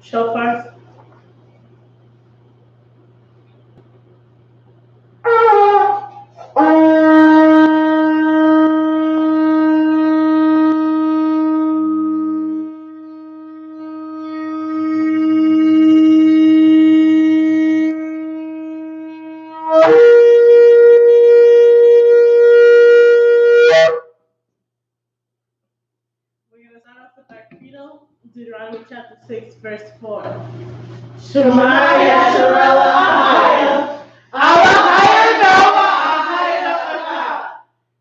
Shofar. Deuteronomy chapter 6, verse 4. Shema Yisrael Ahaya, Ahaya Noah, Ahaya Echad.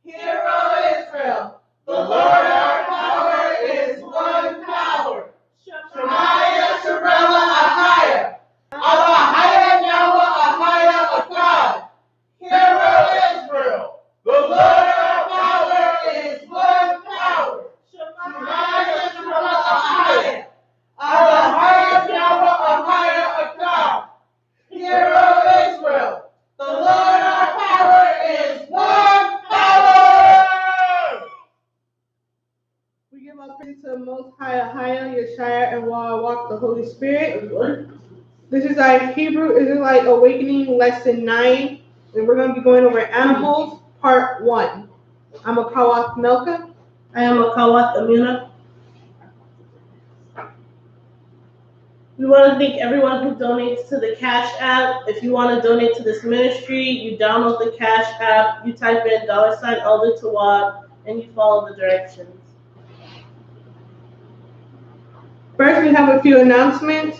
Hear, O Israel, the Lord our power is one power. Shema Yisrael Ahaya, Ahaya Noah, Ahaya Echad. Hear, O Israel, the Lord our power is one power. Shema Yisrael Ahaya. Ahaya Noah, Ahaya Echad. Hear, O Israel, the Lord our power is one power. We give our praise to the Most High, Ahaya, Yeshaya, and while I walk the Holy Spirit. This is our Hebrew Israelite Awakening Lesson 9, and we're going to be going over Animals, Part 1. I'm a Kawath Melka. I am a Kawath Amuna. We want to thank everyone who donates to the Cash App. If you want to donate to this ministry, you download the Cash App, you type in $ Elder Tawad, and you follow the directions. First, we have a few announcements.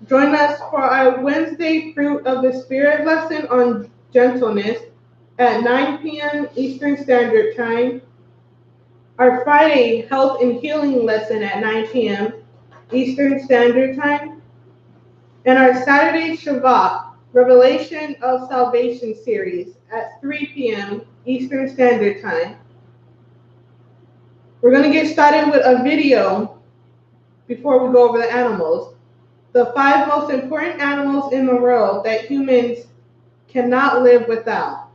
Join us for our Wednesday Fruit of the Spirit lesson on gentleness at 9 p.m. Eastern Standard Time. Our Friday Health and Healing lesson at 9 p.m. Eastern Standard Time. And our Saturday Shabbat Revelation of Salvation series at 3 p.m. Eastern Standard Time. We're going to get started with a video before we go over the animals. The 5 most important animals in the world that humans cannot live without.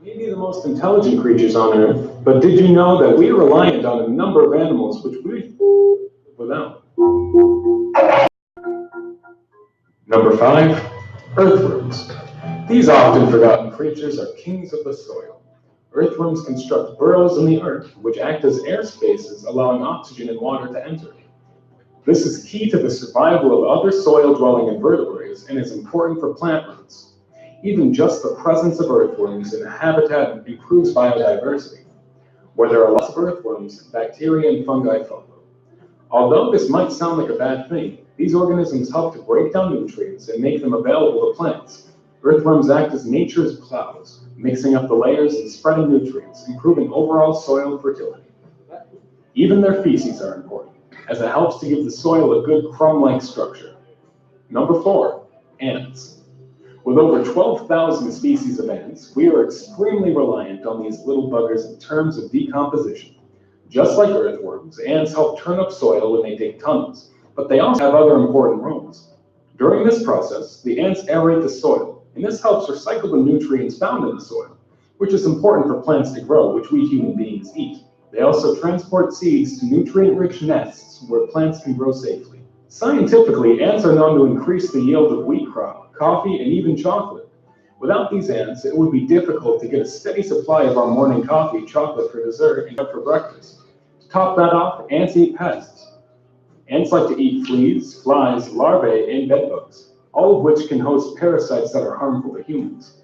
Maybe the most intelligent creatures on Earth, but did you know that we are reliant on a number of animals which we live without? Number 5, earthworms. These often forgotten creatures are kings of the soil. Earthworms construct burrows in the earth, which act as air spaces, allowing oxygen and water to enter. This is key to the survival of other soil-dwelling invertebrates and is important for plant roots. Even just the presence of earthworms in a habitat improves biodiversity. Where there are lots of earthworms, bacteria and fungi follow. Although this might sound like a bad thing, these organisms help to break down nutrients and make them available to plants. Earthworms act as nature's plows, mixing up the layers and spreading nutrients, improving overall soil fertility. Even their feces are important, as it helps to give the soil a good crumb-like structure. Number 4, ants. With over 12,000 species of ants, we are extremely reliant on these little buggers in terms of decomposition. Just like earthworms, ants help turn up soil when they dig tunnels, but they also have other important roles. During this process, the ants aerate the soil, and this helps recycle the nutrients found in the soil, which is important for plants to grow, which we human beings eat. They also transport seeds to nutrient-rich nests where plants can grow safely. Scientifically, ants are known to increase the yield of wheat crop, coffee, and even chocolate. Without these ants, it would be difficult to get a steady supply of our morning coffee, chocolate for dessert, and for breakfast. To top that off, ants eat pests. Ants like to eat fleas, flies, larvae, and bedbugs, all of which can host parasites that are harmful to humans.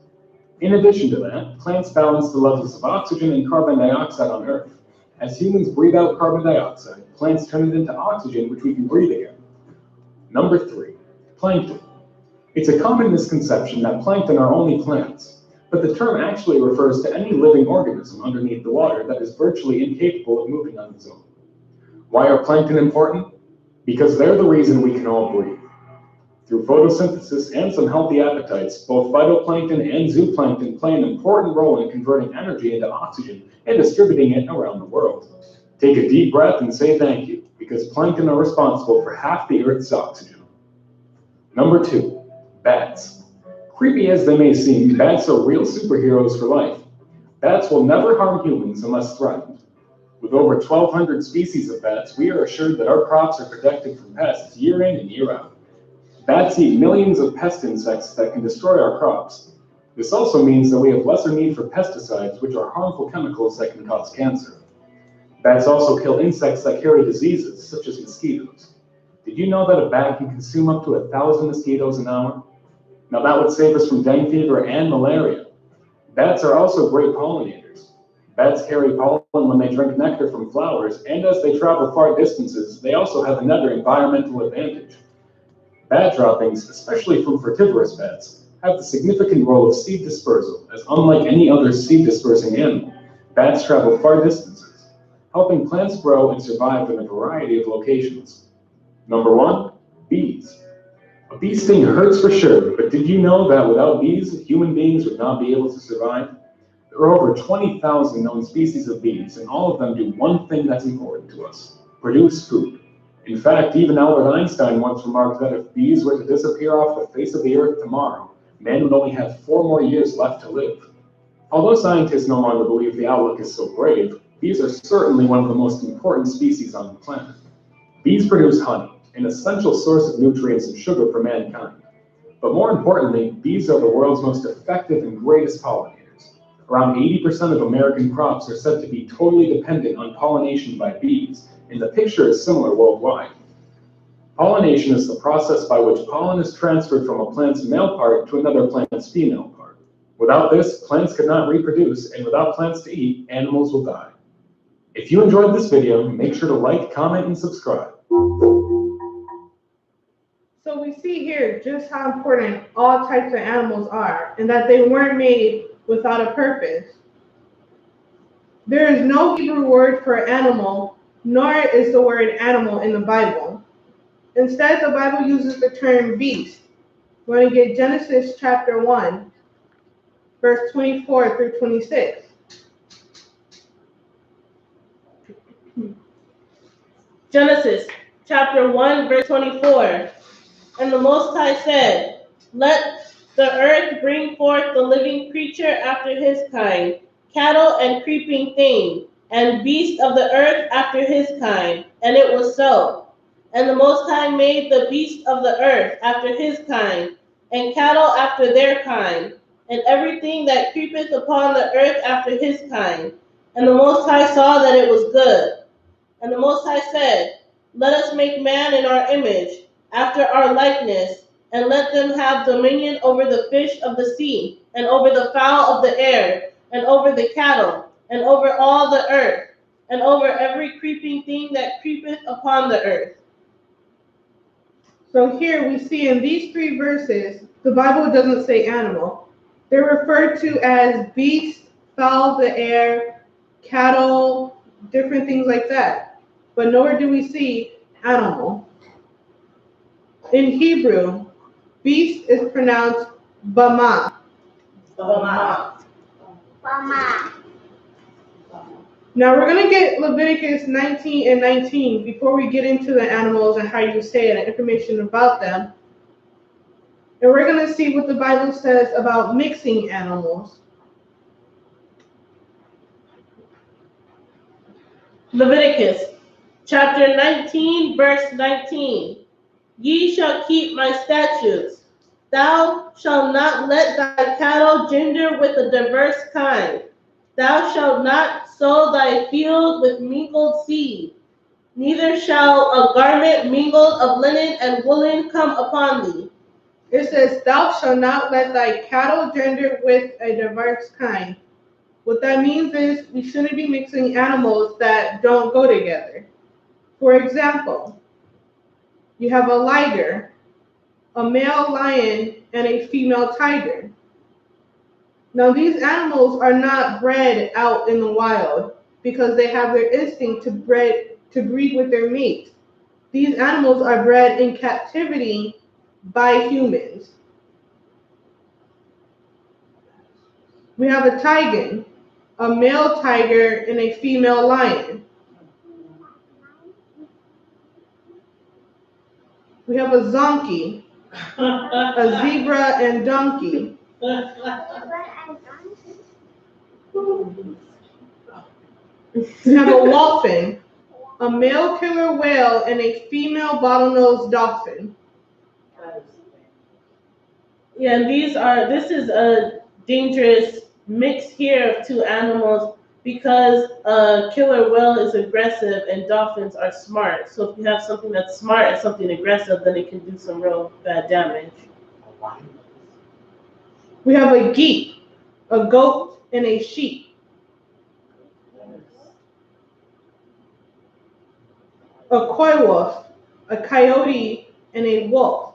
In addition to that, plants balance the levels of oxygen and carbon dioxide on Earth. As humans breathe out carbon dioxide, plants turn it into oxygen, which we can breathe again. Number 3, plankton. It's a common misconception that plankton are only plants, but the term actually refers to any living organism underneath the water that is virtually incapable of moving on its own. Why are plankton important? Because they're the reason we can all breathe. Through photosynthesis and some healthy appetites, both phytoplankton and zooplankton play an important role in converting energy into oxygen and distributing it around the world. Take a deep breath and say thank you, because plankton are responsible for half the Earth's oxygen. Number 2, bats. Creepy as they may seem, bats are real superheroes for life. Bats will never harm humans unless threatened. With over 1,200 species of bats, we are assured that our crops are protected from pests year in and year out. Bats eat millions of pest insects that can destroy our crops. This also means that we have lesser need for pesticides, which are harmful chemicals that can cause cancer. Bats also kill insects that carry diseases, such as mosquitoes. Did you know that a bat can consume up to 1,000 mosquitoes an hour? Now that would save us from dengue fever and malaria. Bats are also great pollinators. Bats carry pollen when they drink nectar from flowers, and as they travel far distances, they also have another environmental advantage. Bat droppings, especially from fruitivorous bats, have the significant role of seed dispersal, as unlike any other seed-dispersing animal, bats travel far distances, helping plants grow and survive in a variety of locations. Number 1, bees. A bee sting hurts for sure, but did you know that without bees, human beings would not be able to survive? There are over 20,000 known species of bees, and all of them do one thing that's important to us: produce food. In fact, even Albert Einstein once remarked that if bees were to disappear off the face of the earth tomorrow, man would only have 4 more years left to live. Although scientists no longer believe the outlook is so grave, bees are certainly one of the most important species on the planet. Bees produce honey, an essential source of nutrients and sugar for mankind. But more importantly, bees are the world's most effective and greatest pollinators. Around 80% of American crops are said to be totally dependent on pollination by bees, and the picture is similar worldwide. Pollination is the process by which pollen is transferred from a plant's male part to another plant's female part. Without this, plants cannot reproduce, and without plants to eat, animals will die. If you enjoyed this video, make sure to like, comment, and subscribe. So we see here just how important all types of animals are, and that they weren't made without a purpose. There is no Hebrew word for animal, nor is the word animal in the Bible. Instead, the Bible uses the term beast. We're going to get Genesis chapter 1, verse 24 through 26. Genesis chapter 1, verse 24. And the Most High said, "Let the earth bring forth the living creature after his kind, cattle and creeping thing, and beast of the earth after his kind." And it was so. And the Most High made the beast of the earth after his kind, and cattle after their kind, and everything that creepeth upon the earth after his kind. And the Most High saw that it was good. And the Most High said, "Let us make man in our image, after our likeness, and let them have dominion over the fish of the sea, and over the fowl of the air, and over the cattle, and over all the earth, and over every creeping thing that creepeth upon the earth." So here we see in these 3 verses, the Bible doesn't say animal. They're referred to as beasts, fowl of the air, cattle, different things like that. But nowhere do we see animal. In Hebrew, beast is pronounced bama. Bama. Now we're going to get Leviticus 19 and 19 before we get into the animals and how you say it and information about them. And we're going to see what the Bible says about mixing animals. Leviticus chapter 19, verse 19. Ye shall keep my statutes. Thou shalt not let thy cattle gender with a diverse kind. Thou shalt not sow thy field with mingled seed. Neither shall a garment mingled of linen and woolen come upon thee. It says, thou shalt not let thy cattle gender with a diverse kind. What that means is we shouldn't be mixing animals that don't go together. For example, you have a liger, a male lion, and a female tiger. Now these animals are not bred out in the wild because they have their instinct to breed with their mates. These animals are bred in captivity by humans. We have a tiger, a male tiger, and a female lion. We have a zonkey, a zebra, and donkey. We have a wholphin, a male killer whale, and a female bottlenose dolphin. Yeah, and this is a dangerous mix here of two animals because a killer whale is aggressive and dolphins are smart. So if you have something that's smart and something aggressive, then it can do some real bad damage. We have a geek, a goat, and a sheep. A coy wolf, a coyote, and a wolf.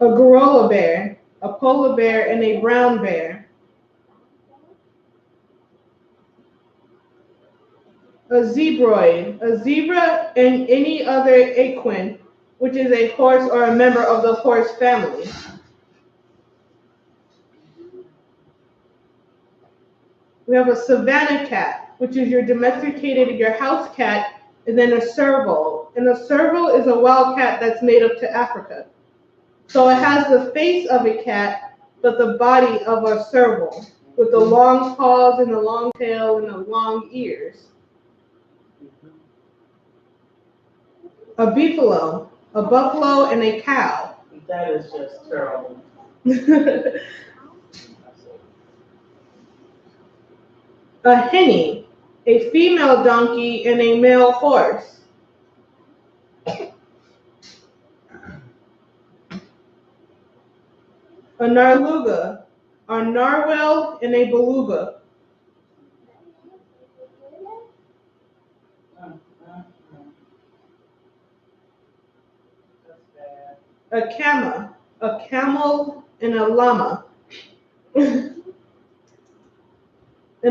A gorilla bear, a polar bear, and a brown bear. A zebroid, a zebra, and any other equine, which is a horse or a member of the horse family. We have a savanna cat, which is your domesticated, your house cat, and then a serval. And a serval is a wild cat that's native to Africa. So it has the face of a cat, but the body of a serval, with the long paws and the long tail and the long ears. A beefalo, a buffalo, and a cow. That is just terrible. A henny, a female donkey, and a male horse. A narluga, a narwhal, and a beluga. A cama, a camel, and a llama. And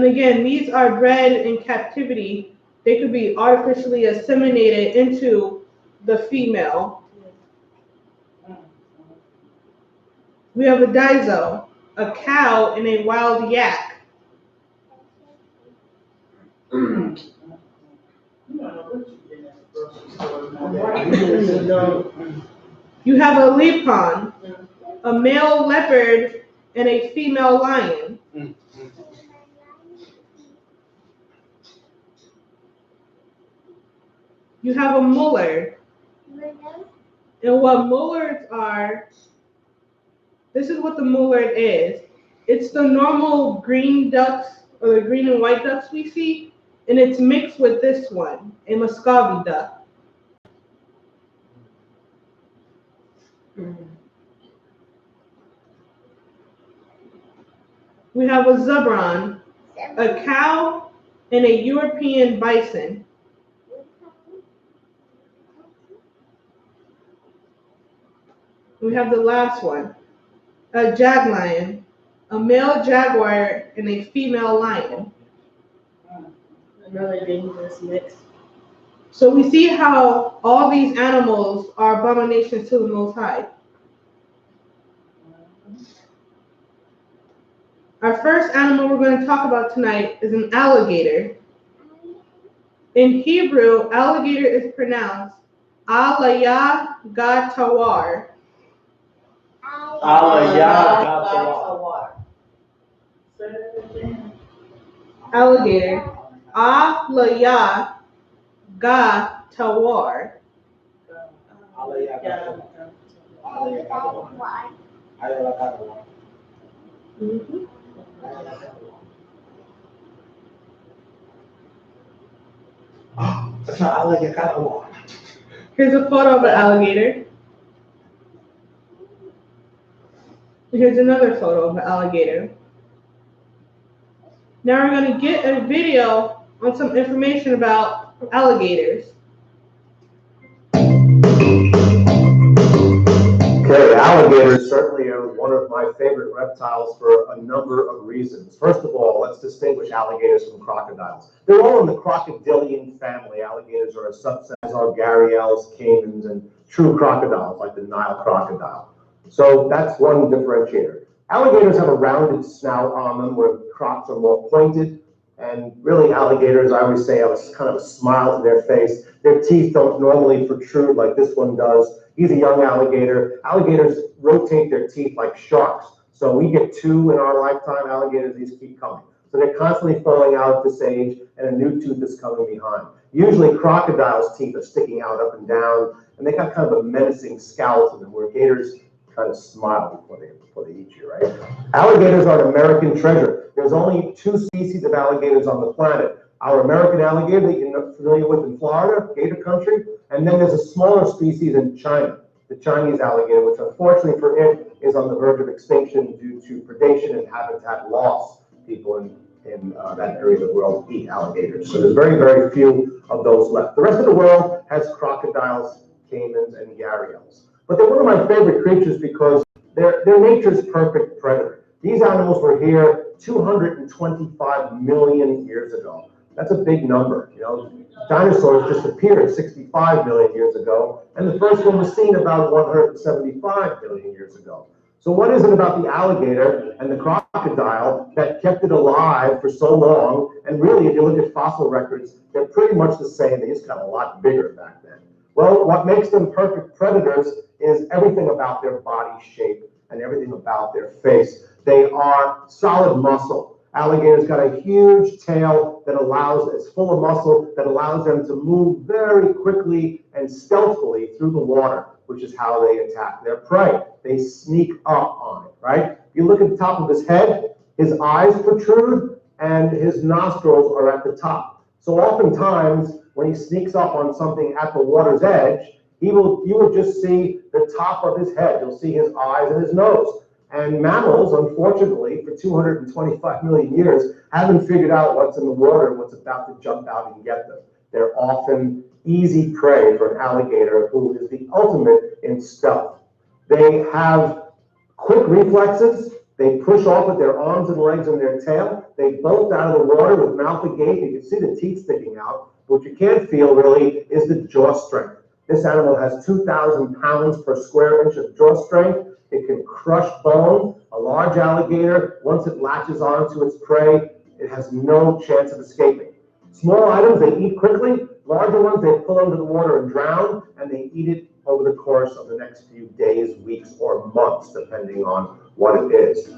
again, these are bred in captivity. They could be artificially assimilated into the female. We have a dizo, a cow, and a wild yak. You have a lepon, a male leopard, and a female lion. You have a mullard. And what mullards are, this is what the mullard is. It's the normal green ducks or the green and white ducks we see, and it's mixed with this one, a Muscovy duck. We have a zebron, a cow, and a European bison. We have the last one, a jaglion, a male jaguar, and a female lion. Another dangerous mix. So we see how all these animals are abominations to the Most High. Our first animal we're going to talk about tonight is an alligator. In Hebrew, alligator is pronounced Alaya Gatawar. Alligator. Alaya Gatawar. Mm-hmm. That's not alligator. Here's a photo of an alligator. Here's another photo of an alligator. Now we're going to get a video on some information about alligators. Okay, alligators certainly are one of my favorite reptiles for a number of reasons. First of all, let's distinguish alligators from crocodiles. They're all in the crocodilian family. Alligators are a subset of gharials, caimans, and true crocodiles like the Nile crocodile. So that's one differentiator. Alligators have a rounded snout on them where the crops are more pointed. And really, alligators, I always say, have a kind of a smile to their face. Their teeth don't normally protrude like this one does. He's a young alligator. Alligators rotate their teeth like sharks. So we get 2 in our lifetime. Alligators, these keep coming. So they're constantly falling out at this age, and a new tooth is coming behind. Usually crocodiles' teeth are sticking out up and down, and they got kind of a menacing scowl to them, where gators kind of smile before they eat you, right? Alligators are an American treasure. There's only 2 species of alligators on the planet. Our American alligator that you're familiar with in Florida, gator country, and then there's a smaller species in China, the Chinese alligator, which unfortunately for it is on the verge of extinction due to predation and habitat loss. People in that area of the world eat alligators. So there's very, very few of those left. The rest of the world has crocodiles, caimans, and gharials. But they're one of my favorite creatures because they're nature's perfect predator. These animals were here 225 million years ago. That's a big number, you know. Dinosaurs disappeared 65 million years ago, and the first one was seen about 175 million years ago. So what is it about the alligator and the crocodile that kept it alive for so long? And really, if you look at fossil records, they're pretty much the same. They just got a lot bigger back then. Well, what makes them perfect predators is everything about their body shape and everything about their face. They are solid muscle. Alligators got a huge tail that it's full of muscle, that allows them to move very quickly and stealthily through the water, which is how they attack their prey. They sneak up on it, right? If you look at the top of his head, his eyes protrude and his nostrils are at the top. So oftentimes, when he sneaks up on something at the water's edge, you will just see the top of his head. You'll see his eyes and his nose. And mammals, unfortunately, for 225 million years, haven't figured out what's in the water and what's about to jump out and get them. They're often easy prey for an alligator, who is the ultimate in stealth. They have quick reflexes. They push off with their arms and legs and their tail. They bolt out of the water with mouth agape. You can see the teeth sticking out. What you can't feel really is the jaw strength. This animal has 2,000 pounds per square inch of jaw strength. It can crush bone. A large alligator, once it latches onto its prey, it has no chance of escaping. Small items they eat quickly. Larger ones they pull under the water and drown, and they eat it over the course of the next few days, weeks, or months, depending on what it is.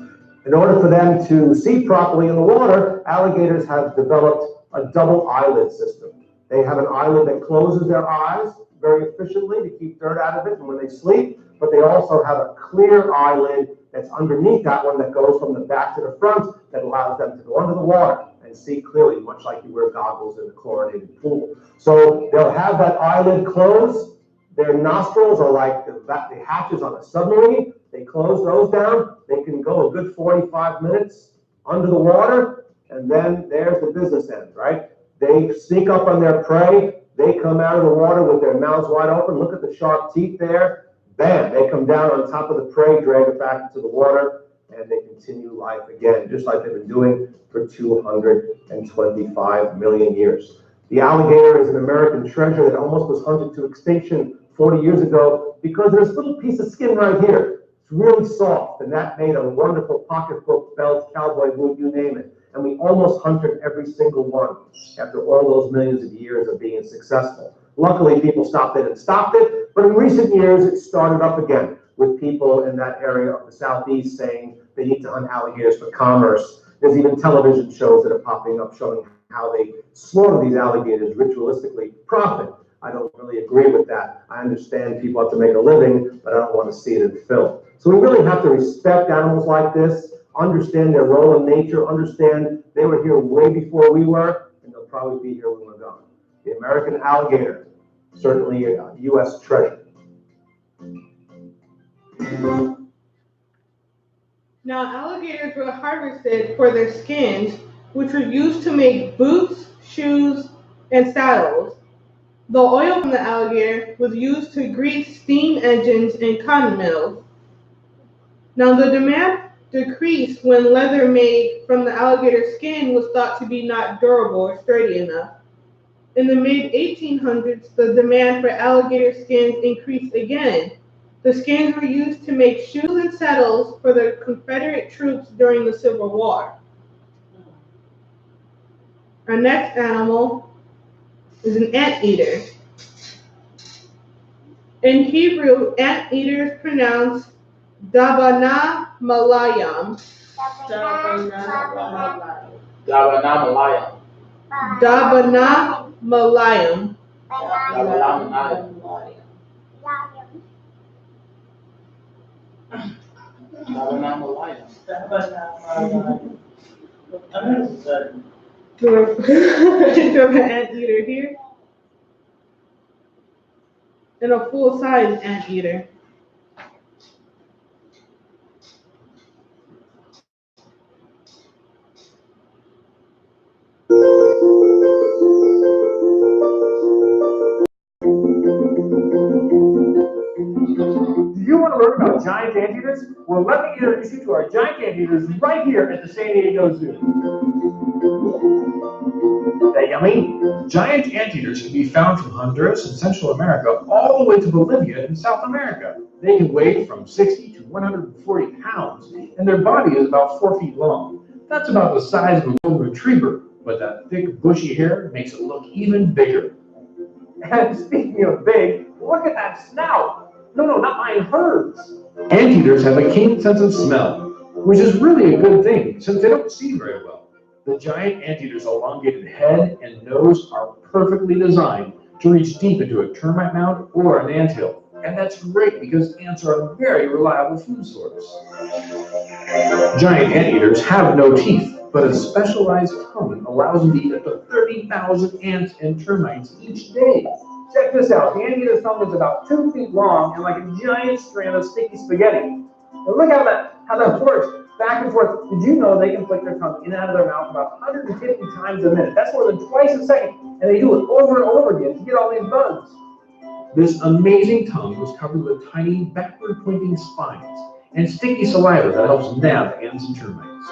In order for them to see properly in the water, alligators have developed a double eyelid system. They have an eyelid that closes their eyes very efficiently to keep dirt out of it and when they sleep, but they also have a clear eyelid that's underneath that one that goes from the back to the front that allows them to go under the water and see clearly, much like you wear goggles in a chlorinated pool. So they'll have that eyelid closed. Their nostrils are like the hatches on a submarine. They close those down. They can go a good 45 minutes under the water, and then there's the business end, right? They sneak up on their prey. They come out of the water with their mouths wide open. Look at the sharp teeth there. Bam, they come down on top of the prey, drag it back into the water, and they continue life again, just like they've been doing for 225 million years. The alligator is an American treasure that almost was hunted to extinction 40 years ago because there's a little piece of skin right here. It's really soft, and that made a wonderful pocketbook, belt, cowboy boot, you name it. And we almost hunted every single one after all those millions of years of being successful. Luckily, people stopped it, but in recent years, it started up again with people in that area of the southeast saying they need to hunt alligators for commerce. There's even television shows that are popping up showing how they slaughter these alligators ritualistically. Profit. I don't really agree with that. I understand people have to make a living, but I don't want to see it in film. So we really have to respect animals like this, understand their role in nature, understand they were here way before we were, and they'll probably be here when we're gone. The American alligator, certainly a U.S. treasure. Now, alligators were harvested for their skins, which were used to make boots, shoes, and saddles. The oil from the alligator was used to grease steam engines and cotton mills. Now, the demand decreased when leather made from the alligator skin was thought to be not durable or sturdy enough. In the mid-1800s, the demand for alligator skins increased again. The skins were used to make shoes and saddles for the Confederate troops during the Civil War. Our next animal is an anteater. In Hebrew, anteaters pronounce Dabana Malayam. Dabana Dabanamalayam. Dabana Malayam. Dabanamalayam. Do you have an anteater here? And a full-size anteater. Do you want to learn about giant anteaters? Well, let me introduce you to our giant anteaters right here at the San Diego Zoo. They yummy? Giant anteaters can be found from Honduras and Central America all the way to Bolivia in South America. They can weigh from 60 to 140 pounds, and their body is about 4 feet long. That's about the size of a golden retriever, but that thick, bushy hair makes it look even bigger. And speaking of big, look at that snout. No, not mine, hers. Anteaters have a keen sense of smell, which is really a good thing since they don't see very well. The giant anteater's elongated head and nose are perfectly designed to reach deep into a termite mound or an anthill. And that's great because ants are a very reliable food source. Giant anteaters have no teeth, but a specialized tongue allows them to eat up to 30,000 ants and termites each day. Check this out. The anteater's tongue is about 2 feet long and like a giant strand of sticky spaghetti. And look how that works. Back and forth. Did you know they can flick their tongue in and out of their mouth about 150 times a minute? That's more than twice a second. And they do it over and over again to get all these bugs. This amazing tongue was covered with tiny backward-pointing spines and sticky saliva that helps nab ants and termites.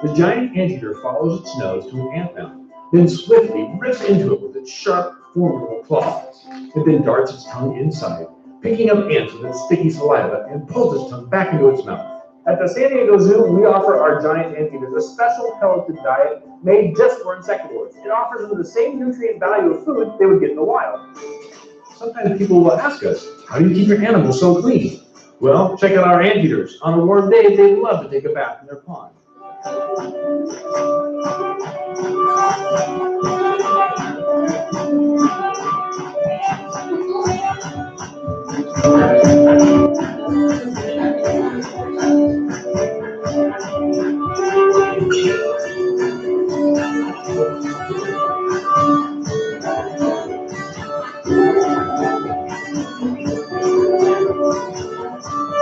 The giant anteater follows its nose to an ant mound, then swiftly rips into it with its sharp, formidable claws. It then darts its tongue inside, picking up ants with its sticky saliva, and pulls its tongue back into its mouth. At the San Diego Zoo, we offer our giant anteaters a special pelleted diet made just for insectivores. It offers them the same nutrient value of food they would get in the wild. Sometimes people will ask us, how do you keep your animals so clean? Well, check out our anteaters. On a warm day, they love to take a bath in their pond.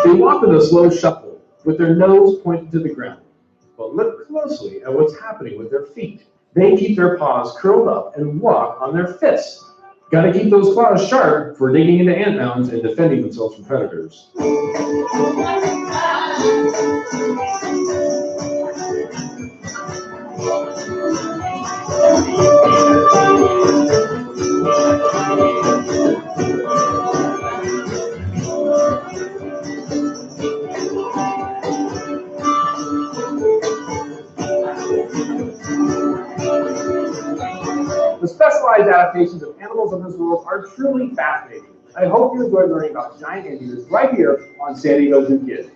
They walk with a slow shuffle, with their nose pointed to the ground. But look closely at what's happening with their feet. They keep their paws curled up and walk on their fists. Gotta keep those claws sharp for digging into ant mounds and defending themselves from predators. The specialized adaptations of animals in this world are truly fascinating. I hope you enjoyed learning about giant anteaters right here on San Diego Zoo Kids.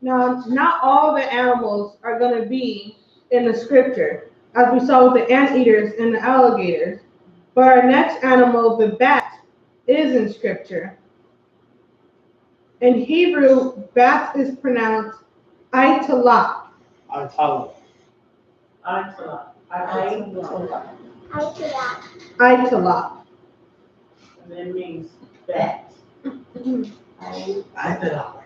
Now, not all the animals are going to be in the scripture, as we saw with the anteaters and the alligators. But our next animal, the bat, is in scripture. In Hebrew, bat is pronounced Aitalah. Aitala. Aitalah. And it means bat. Aitala.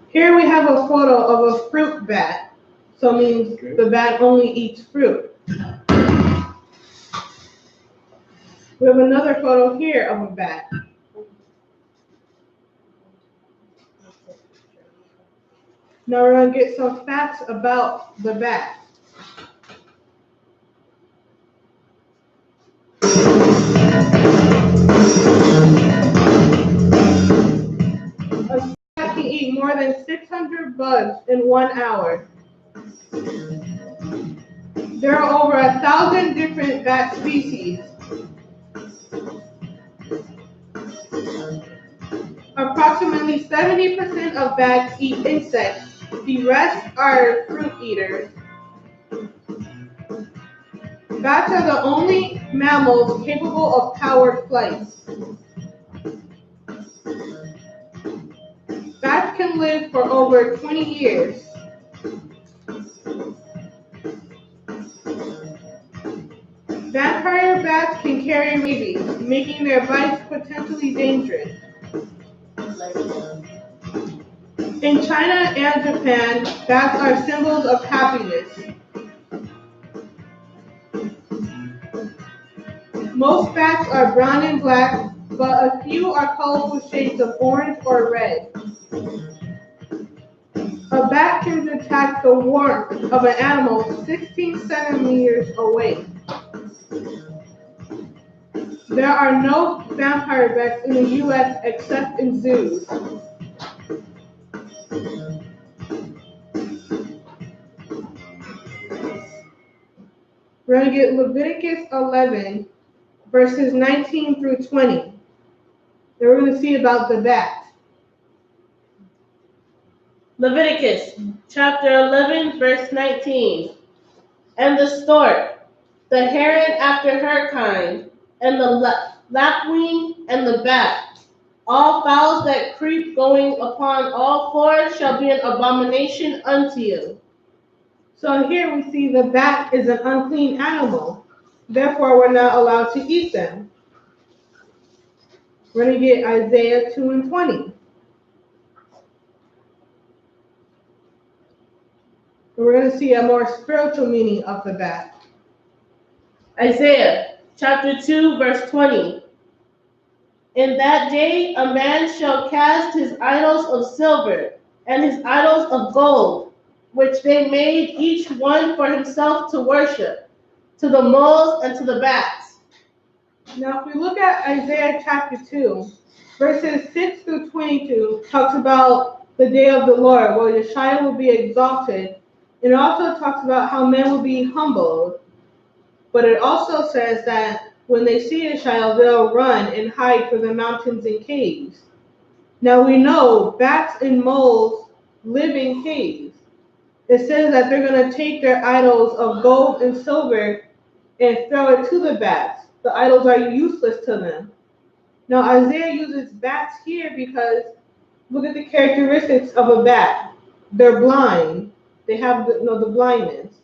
Here we have a photo of a fruit bat, so it means the bat only eats fruit. We have another photo here of a bat. Now we're going to get some facts about the bat. A bat can eat more than 600 bugs in 1 hour. There are over 1,000 different bat species. Approximately 70% of bats eat insects. The rest are fruit eaters. Bats are the only mammals capable of powered flight. Bats can live for over 20 years. Vampire bats can carry rabies, making their bites potentially dangerous. In China and Japan, bats are symbols of happiness. Most bats are brown and black, but a few are colorful shades of orange or red. A bat can detect the warmth of an animal 16 centimeters away. There are no vampire bats in the U.S. except in zoos. We're going to get Leviticus 11, verses 19 through 20. Then we're going to see about the bat. Leviticus chapter 11, verse 19. And the stork, the heron after her kind, and the lapwing and the bat, all fowls that creep going upon all fours shall be an abomination unto you. So here we see the bat is an unclean animal. Therefore, we're not allowed to eat them. We're going to get Isaiah 2 and 20. We're going to see a more spiritual meaning of the bat. Isaiah chapter 2, verse 20. In that day a man shall cast his idols of silver and his idols of gold, which they made each one for himself to worship, to the moles and to the bats. Now, if we look at Isaiah chapter 2, verses 6 through 22 talks about the day of the Lord, where Yeshua will be exalted. It also talks about how men will be humbled. But it also says that when they see Yeshua, they'll run and hide for the mountains and caves. Now we know bats and moles live in caves. It says that they're going to take their idols of gold and silver and throw it to the bats. The idols are useless to them. Now Isaiah uses bats here because look at the characteristics of a bat. They're blind. They have the blindness.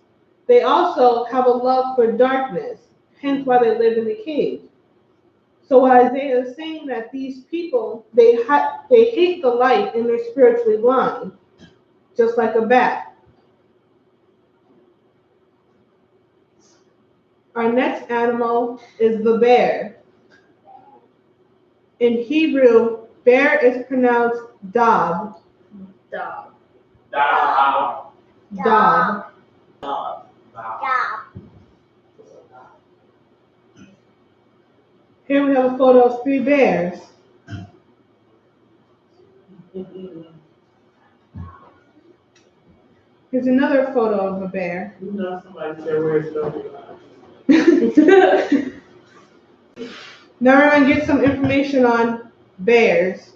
They also have a love for darkness, hence why they live in the cave. So what Isaiah is saying that these people, they hate the light and they're spiritually blind, just like a bat. Our next animal is the bear. In Hebrew, bear is pronounced dab. Dog. Dog. Dab. Dog. Here we have a photo of 3 bears. Here's another photo of a bear. You know somebody said where's the Now we're going to get some information on bears.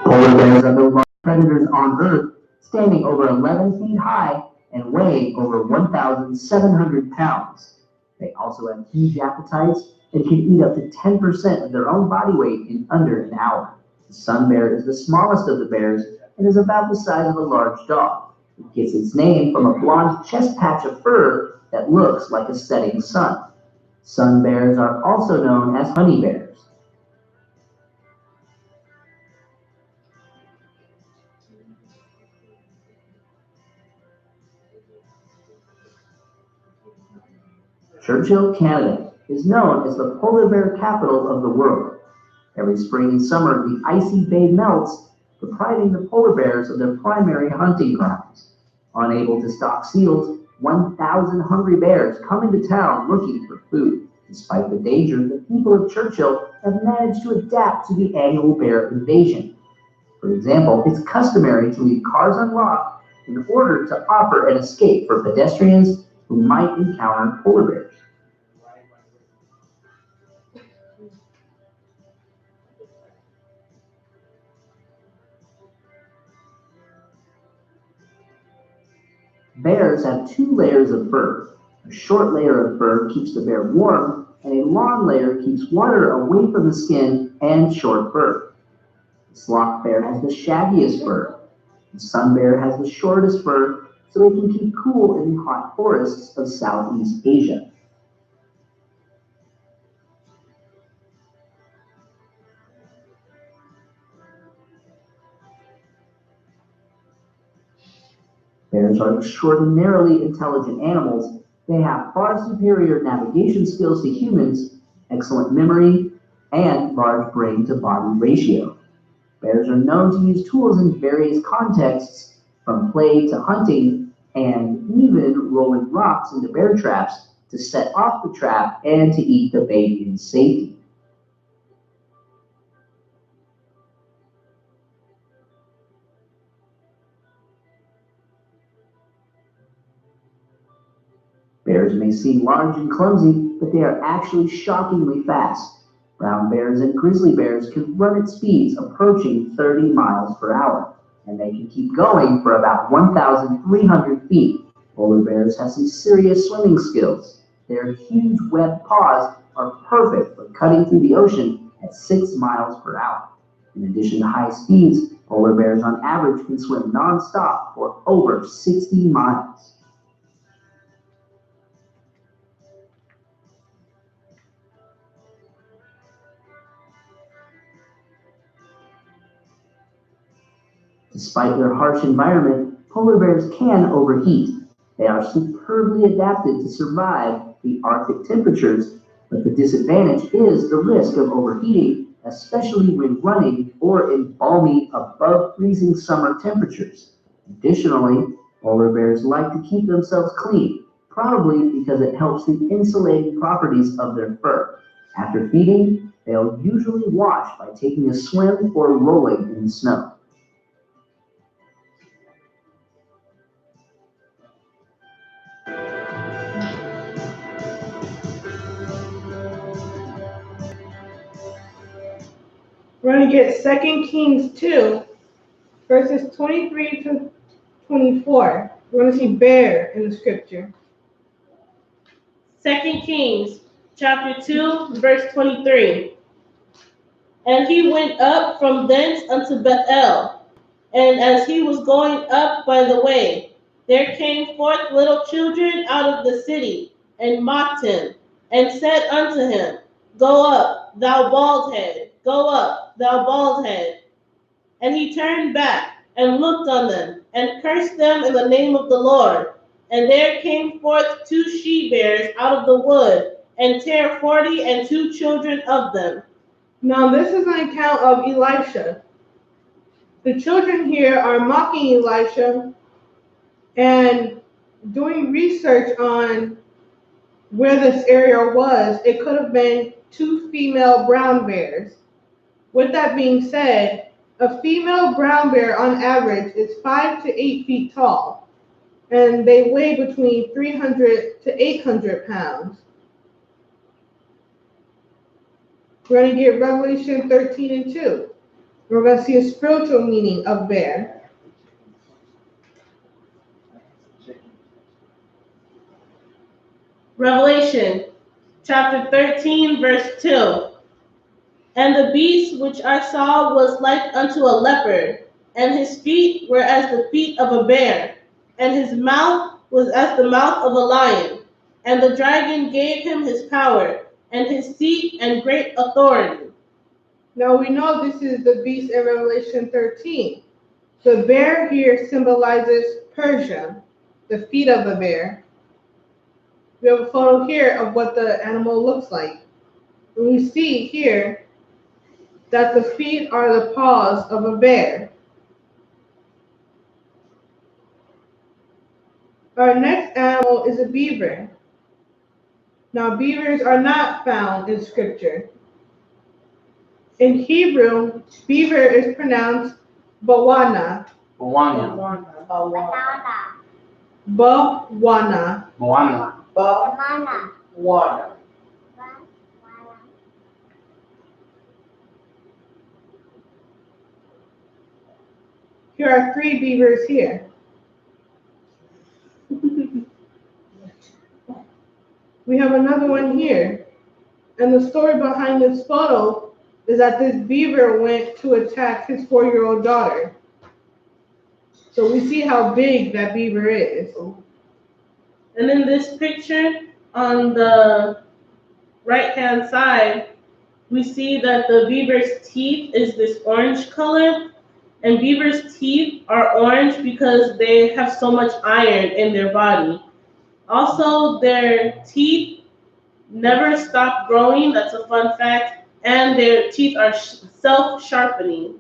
Polar bears are the largest predators on Earth, standing over 11 feet high and weighing over 1,700 pounds. They also have huge appetites and can eat up to 10% of their own body weight in under an hour. The sun bear is the smallest of the bears and is about the size of a large dog. It gets its name from a blonde chest patch of fur that looks like a setting sun. Sun bears are also known as honey bears. Churchill, Canada, is known as the polar bear capital of the world. Every spring and summer, the icy bay melts, depriving the polar bears of their primary hunting grounds. Unable to stock seals, 1,000 hungry bears come into town looking for food. Despite the danger, the people of Churchill have managed to adapt to the annual bear invasion. For example, it's customary to leave cars unlocked in order to offer an escape for pedestrians who might encounter polar bears. Bears have two layers of fur. A short layer of fur keeps the bear warm, and a long layer keeps water away from the skin and short fur. The sloth bear has the shaggiest fur. The sun bear has the shortest fur, so it can keep cool in the hot forests of Southeast Asia. Bears are extraordinarily intelligent animals. They have far superior navigation skills to humans, excellent memory, and large brain-to-body ratio. Bears are known to use tools in various contexts, from play to hunting, and even rolling rocks into bear traps to set off the trap and to eat the bait in safety. Bears may seem large and clumsy, but they are actually shockingly fast. Brown bears and grizzly bears can run at speeds approaching 30 miles per hour, and they can keep going for about 1,300 feet. Polar bears have some serious swimming skills. Their huge webbed paws are perfect for cutting through the ocean at 6 miles per hour. In addition to high speeds, polar bears on average can swim non-stop for over 60 miles. Despite their harsh environment, polar bears can overheat. They are superbly adapted to survive the Arctic temperatures, but the disadvantage is the risk of overheating, especially when running or in balmy above freezing summer temperatures. Additionally, polar bears like to keep themselves clean, probably because it helps the insulating properties of their fur. After feeding, they'll usually wash by taking a swim or rolling in the snow. We're going to get 2 Kings 2, verses 23 to 24. We're going to see bear in the scripture. 2 Kings chapter 2, verse 23. And he went up from thence unto Bethel, and as he was going up by the way, there came forth little children out of the city, and mocked him, and said unto him, Go up, thou bald head, go up, thou bald head. And he turned back, and looked on them, and cursed them in the name of the Lord. And there came forth 2 she-bears out of the wood, and tare 42 children of them. Now this is an account of Elisha. The children here are mocking Elisha and doing research on where this area was. It could have been 2 female brown bears. With that being said, a female brown bear on average is 5 to 8 feet tall, and they weigh between 300 to 800 pounds. We're going to get Revelation 13 and 2. We're going to see a spiritual meaning of bear. Revelation chapter 13, verse 2. And the beast which I saw was like unto a leopard, and his feet were as the feet of a bear, and his mouth was as the mouth of a lion. And the dragon gave him his power, and his seat and great authority. Now we know this is the beast in Revelation 13. The bear here symbolizes Persia, the feet of the bear. We have a photo here of what the animal looks like. And we see here that the feet are the paws of a bear. Our next animal is a beaver. Now, beavers are not found in scripture. In Hebrew, beaver is pronounced bawana. Bawana. Bawana. Bawana. Water. Here are 3 beavers here. We have another one here. And the story behind this photo is that this beaver went to attack his 4-year-old daughter. So we see how big that beaver is. And in this picture, on the right-hand side, we see that the beaver's teeth is this orange color. And beavers' teeth are orange because they have so much iron in their body. Also, their teeth never stop growing. That's a fun fact. And their teeth are self-sharpening.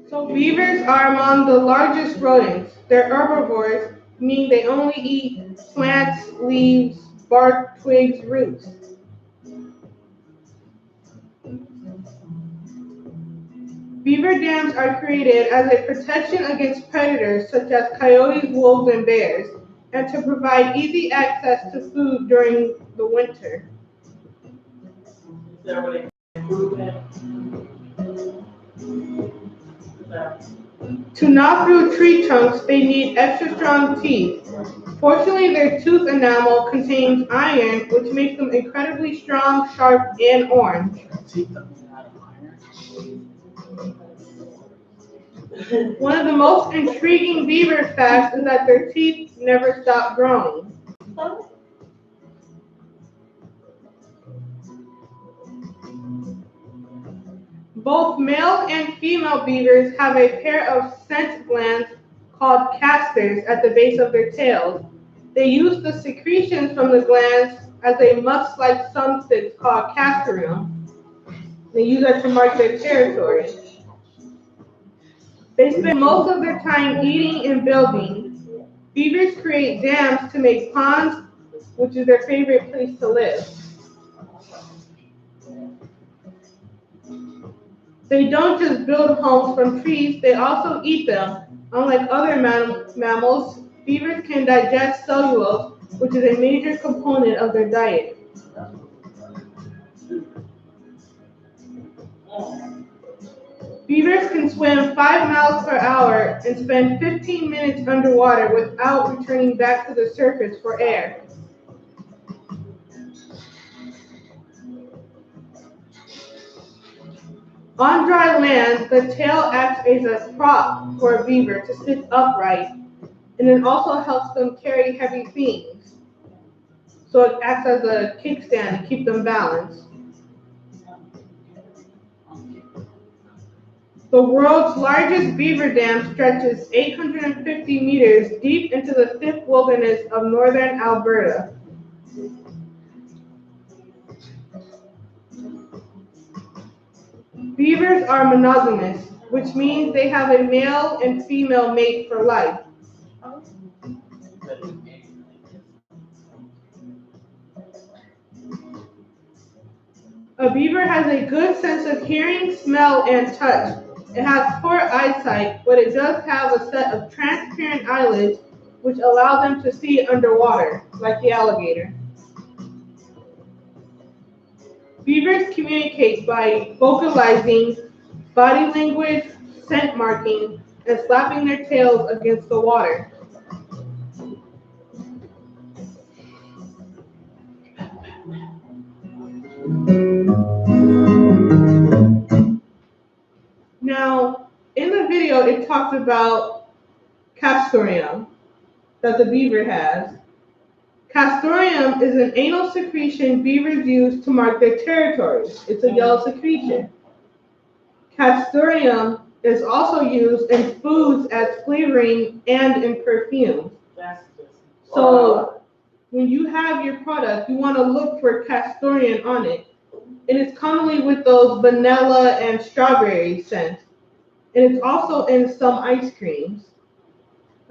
So beavers are among the largest rodents. They're herbivores, meaning they only eat plants, leaves, bark, twigs, roots. Beaver dams are created as a protection against predators such as coyotes, wolves, and bears, and to provide easy access to food during the winter. Is that what they prove it? To gnaw through tree trunks, they need extra strong teeth. Fortunately, their tooth enamel contains iron, which makes them incredibly strong, sharp, and orange. One of the most intriguing beaver facts is that their teeth never stop growing. Both male and female beavers have a pair of scent glands called casters at the base of their tails. They use the secretions from the glands as a musk-like substance called castoreum. They use that to mark their territory. They spend most of their time eating and building. Beavers create dams to make ponds, which is their favorite place to live. They don't just build homes from trees, they also eat them. Unlike other mammals, beavers can digest cellulose, which is a major component of their diet. Beavers can swim 5 miles per hour and spend 15 minutes underwater without returning back to the surface for air. On dry land, the tail acts as a prop for a beaver to sit upright, and it also helps them carry heavy things. So it acts as a kickstand to keep them balanced. The world's largest beaver dam stretches 850 meters deep into the thick wilderness of northern Alberta. Beavers are monogamous, which means they have a male and female mate for life. A beaver has a good sense of hearing, smell, and touch. It has poor eyesight, but it does have a set of transparent eyelids which allow them to see underwater, like the alligator. Beavers communicate by vocalizing, body language, scent marking, and slapping their tails against the water. Now, in the video, it talked about castoreum that the beaver has. Castoreum is an anal secretion beavers use to mark their territories. It's a yellow secretion. Castoreum is also used in foods as flavoring and in perfume. So when you have your product, you want to look for castoreum on it. and it's commonly with those vanilla and strawberry scents. And it's also in some ice creams.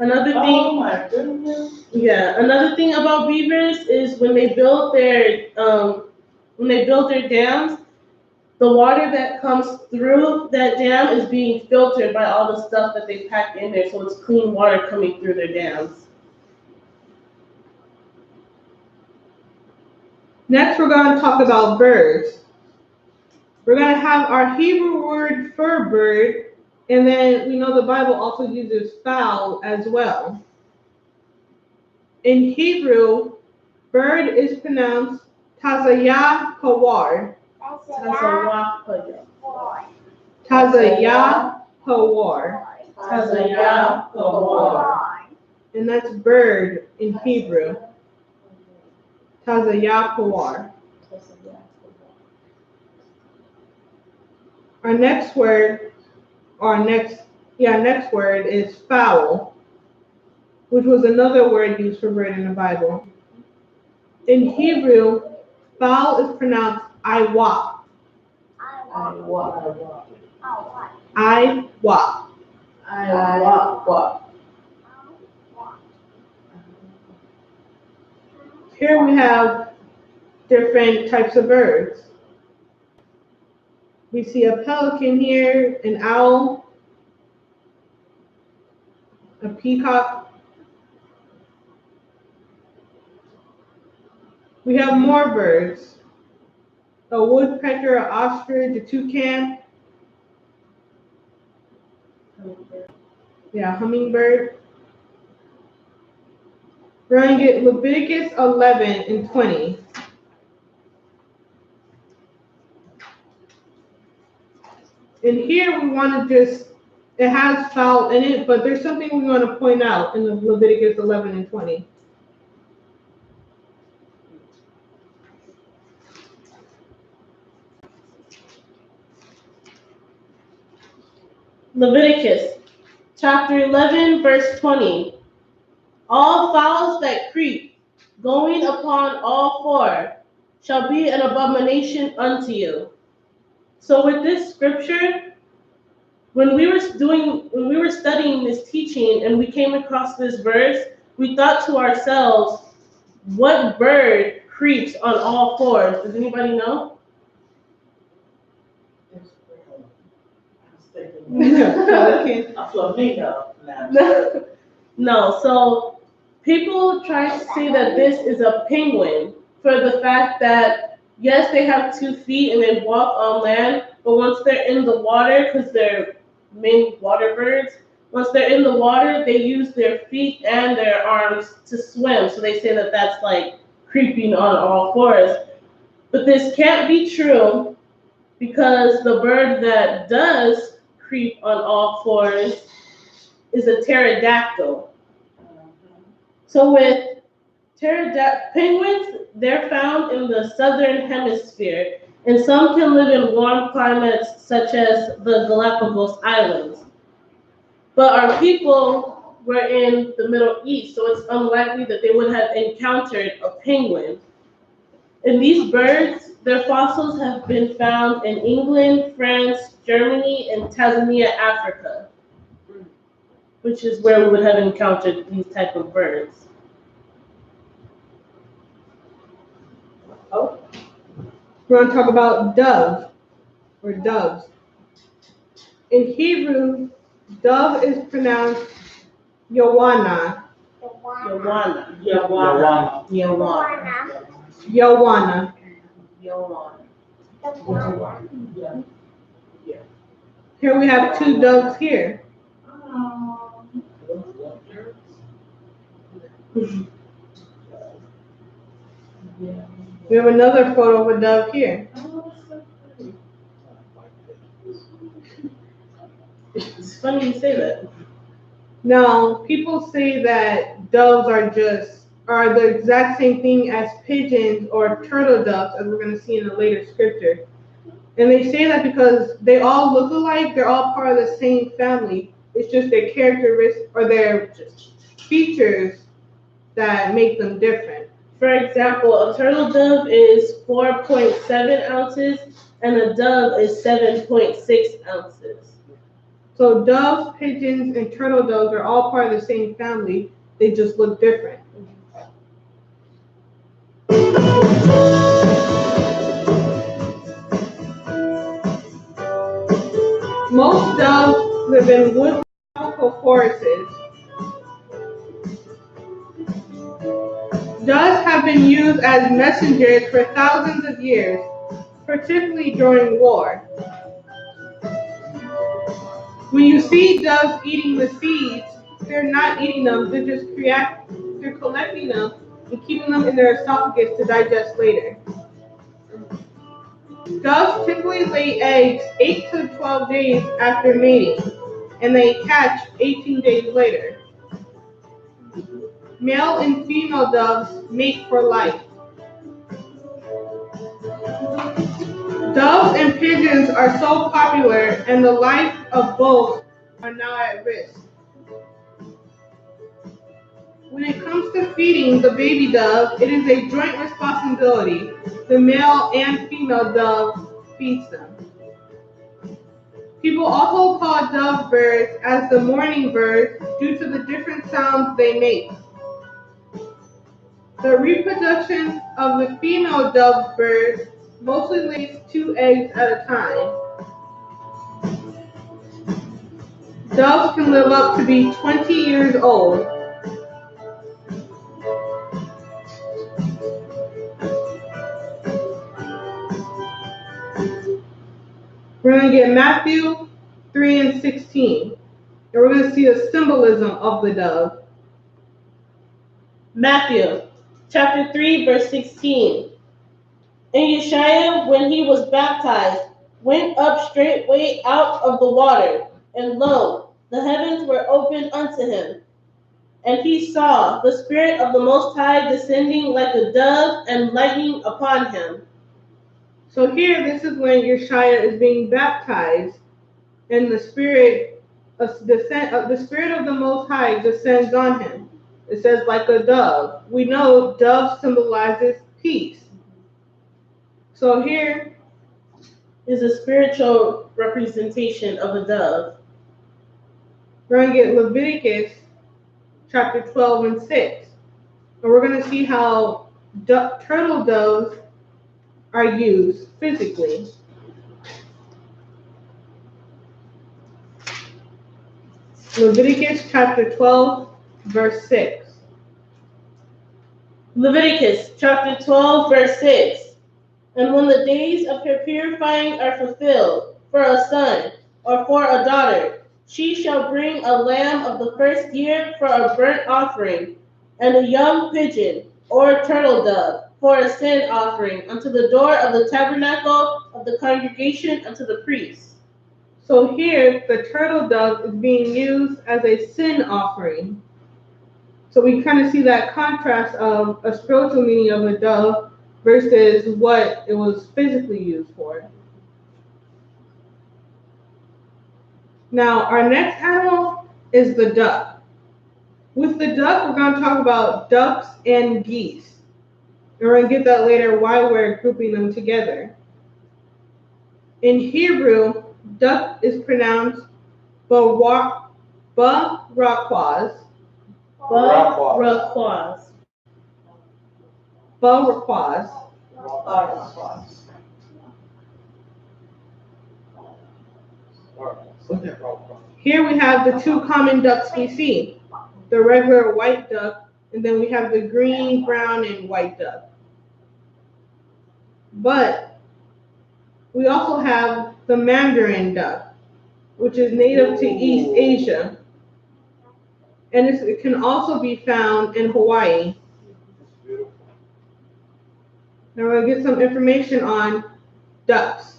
Another Oh thing, my goodness. another thing about beavers is when they build their dams, the water that comes through that dam is being filtered by all the stuff that they pack in there, so it's clean water coming through their dams. Next, we're going to talk about birds. We're going to have our Hebrew word for bird, and then we know the Bible also uses fowl as well. In Hebrew, bird is pronounced Tazayah Hawar. Tazawah Tazayah Hawar. Tazayah Hawar. And that's bird in Hebrew. Tazayah Hawar. Our next word is fowl, which was another word used for bird in the Bible. In Hebrew, fowl is pronounced Iwa. Iwa. Here we have different types of birds. We see a pelican here, an owl, a peacock. We have more birds. A woodpecker, an ostrich, a toucan. Yeah, hummingbird. We're going to get Leviticus 11 and 20. And here we want to it has fowl in it, but there's something we want to point out in the Leviticus 11 and 20. Leviticus chapter 11, verse 20. All fowls that creep, going upon all four, shall be an abomination unto you. So with this scripture, when we were studying this teaching and we came across this verse, we thought to ourselves, what bird creeps on all fours? Does anybody know? A flamingo. No, so people try to say that this is a penguin for the fact that, yes, they have 2 feet and they walk on land, but once they're in the water, because they're main water birds, once they're in the water, they use their feet and their arms to swim. So they say that that's like creeping on all fours. But this can't be true because the bird that does creep on all fours is a pterodactyl. So with penguins, they're found in the southern hemisphere, and some can live in warm climates such as the Galapagos Islands. But our people were in the Middle East, so it's unlikely that they would have encountered a penguin. And these birds, their fossils have been found in England, France, Germany, and Tanzania, Africa, which is where we would have encountered these type of birds. Oh. We're going to talk about dove, or doves. In Hebrew, dove is pronounced Yawana. Yawana. Yawana. Here we have 2 doves here. We have another photo of a dove here. It's funny you say that. Now, people say that doves are the exact same thing as pigeons or turtle doves, as we're going to see in a later scripture. And they say that because they all look alike, they're all part of the same family. It's just their characteristics or their features that make them different. For example, a turtle dove is 4.7 ounces and a dove is 7.6 ounces. So doves, pigeons, and turtle doves are all part of the same family. They just look different. Most doves live in wood tropical forests. Doves have been used as messengers for thousands of years, particularly during war. When you see doves eating the seeds, they're not eating them, they're collecting them and keeping them in their esophagus to digest later. Doves typically lay eggs 8 to 12 days after mating, and they hatch 18 days later. Male and female doves mate for life. Doves and pigeons are so popular, and the life of both are now at risk. When it comes to feeding the baby dove, it is a joint responsibility. The male and female dove feeds them. People also call dove birds as the morning birds due to the different sounds they make. The reproduction of the female dove bird mostly lays 2 eggs at a time. Doves can live up to be 20 years old. We're going to get Matthew 3 and 16. And we're going to see the symbolism of the dove. Matthew chapter 3, verse 16. And Yeshua, when he was baptized, went up straightway out of the water, and lo, the heavens were opened unto him. And he saw the Spirit of the Most High descending like a dove and lighting upon him. So here, this is when Yeshua is being baptized, and the Spirit of the Most High descends on him. It says like a dove. We know dove symbolizes peace. So here Is a spiritual representation of a dove. we're going to get Leviticus chapter 12 and 6. And we're going to see how turtle doves are used physically. Leviticus chapter 12, verse 6. Leviticus chapter 12, verse 6. And when the days of her purifying are fulfilled for a son or for a daughter, she shall bring a lamb of the first year for a burnt offering, and a young pigeon or turtle dove for a sin offering unto the door of the tabernacle of the congregation unto the priest. So here, the turtle dove is being used as a sin offering. So we kind of see that contrast of a spiritual meaning of a dove versus what it was physically used for. Now, our next animal is the duck. With the duck, we're going to talk about ducks and geese. And we're going to get that later why we're grouping them together. In Hebrew, duck is pronounced barakwas. Barakwas. Barakwas. Here we have the 2 common ducks we see, the regular white duck, and then we have the green, brown, and white duck. But we also have the mandarin duck, which is native to East Asia. And it can also be found in Hawaii. Now we're going to get some information on ducks.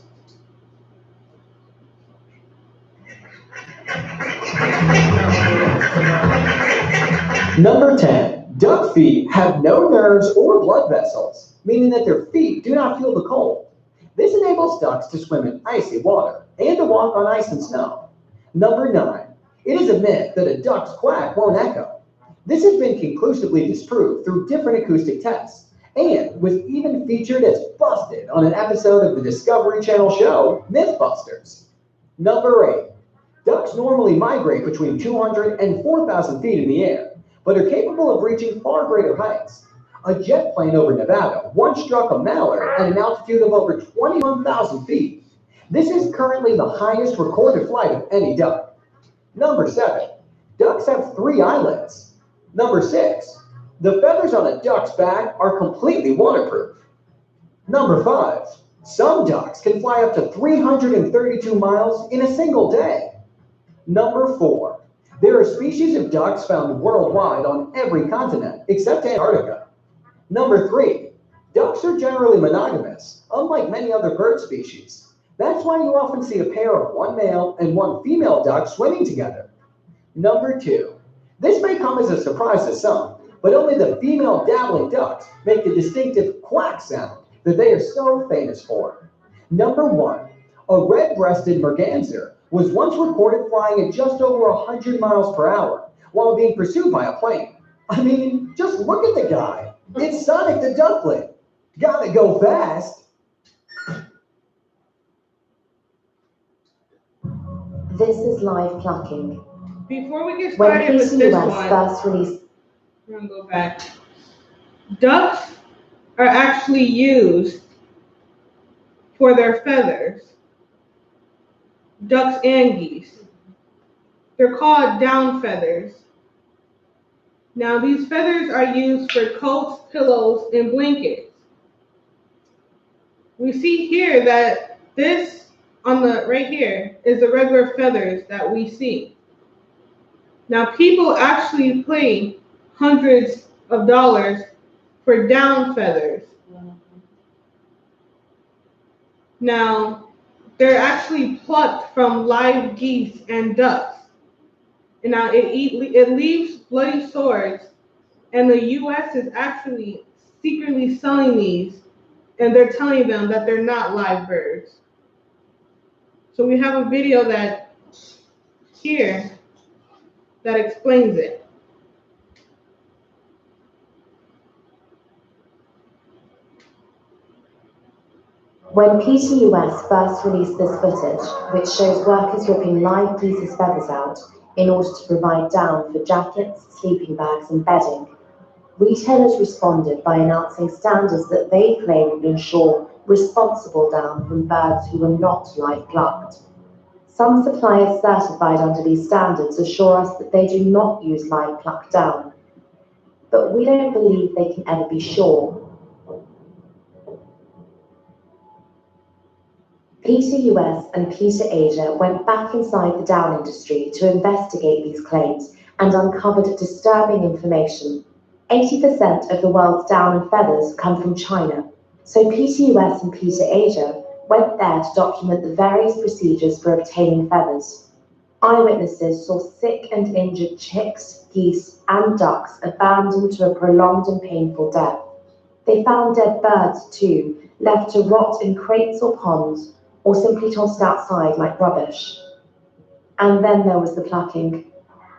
Number 10. Duck feet have no nerves or blood vessels, meaning that their feet do not feel the cold. This enables ducks to swim in icy water and to walk on ice and snow. Number 9. It is a myth that a duck's quack won't echo. This has been conclusively disproved through different acoustic tests. and was even featured as busted on an episode of the Discovery Channel show Mythbusters. Number 8. Ducks normally migrate between 200 and 4,000 feet in the air, but are capable of reaching far greater heights. A jet plane over Nevada once struck a mallard at an altitude of over 21,000 feet. This is currently the highest recorded flight of any duck. Number 7. Ducks have 3 eyelids. Number 6. The feathers on a duck's back are completely waterproof. Number 5. Some ducks can fly up to 332 miles in a single day. Number 4. There are species of ducks found worldwide on every continent except Antarctica. Number 3. Ducks are generally monogamous, unlike many other bird species. That's why you often see a pair of one male and one female duck swimming together. Number 2. This may come as a surprise to some, but only the female dabbling ducks make the distinctive quack sound that they are so famous for. Number 1. A red-breasted merganser was once recorded flying at just over 100 miles per hour while being pursued by a plane. I mean, just look at the guy. It's Sonic the Duckling. Gotta go fast. This is live plucking. Before we get When started with this PCUS one, first released. I'm gonna go back. Ducks are actually used for their feathers. Ducks and geese. They're called down feathers. Now these feathers are used for coats, pillows, and blankets. We see here that this on the right here is the regular feathers that we see. Now people actually pay hundreds of dollars for down feathers. Now they're actually plucked from live geese and ducks. And now it leaves bloody sores, and the U.S. is actually secretly selling these, and they're telling them that they're not live birds. So we have a video that here that explains it. When PCUS first released this footage, which shows workers ripping live geese's feathers out in order to provide down for jackets, sleeping bags, and bedding, retailers responded by announcing standards that they claim would ensure responsible down from birds who were not live plucked. Some suppliers certified under these standards assure us that they do not use live plucked down, but we don't believe they can ever be sure. PCUS and PCAsia went back inside the down industry to investigate these claims and uncovered disturbing information. 80% of the world's down and feathers come from China, so PCUS and PCAsia went there to document the various procedures for obtaining feathers. Eyewitnesses saw sick and injured chicks, geese, and ducks abandoned to a prolonged and painful death. They found dead birds too, left to rot in crates or ponds, or simply tossed outside like rubbish. And then there was the plucking.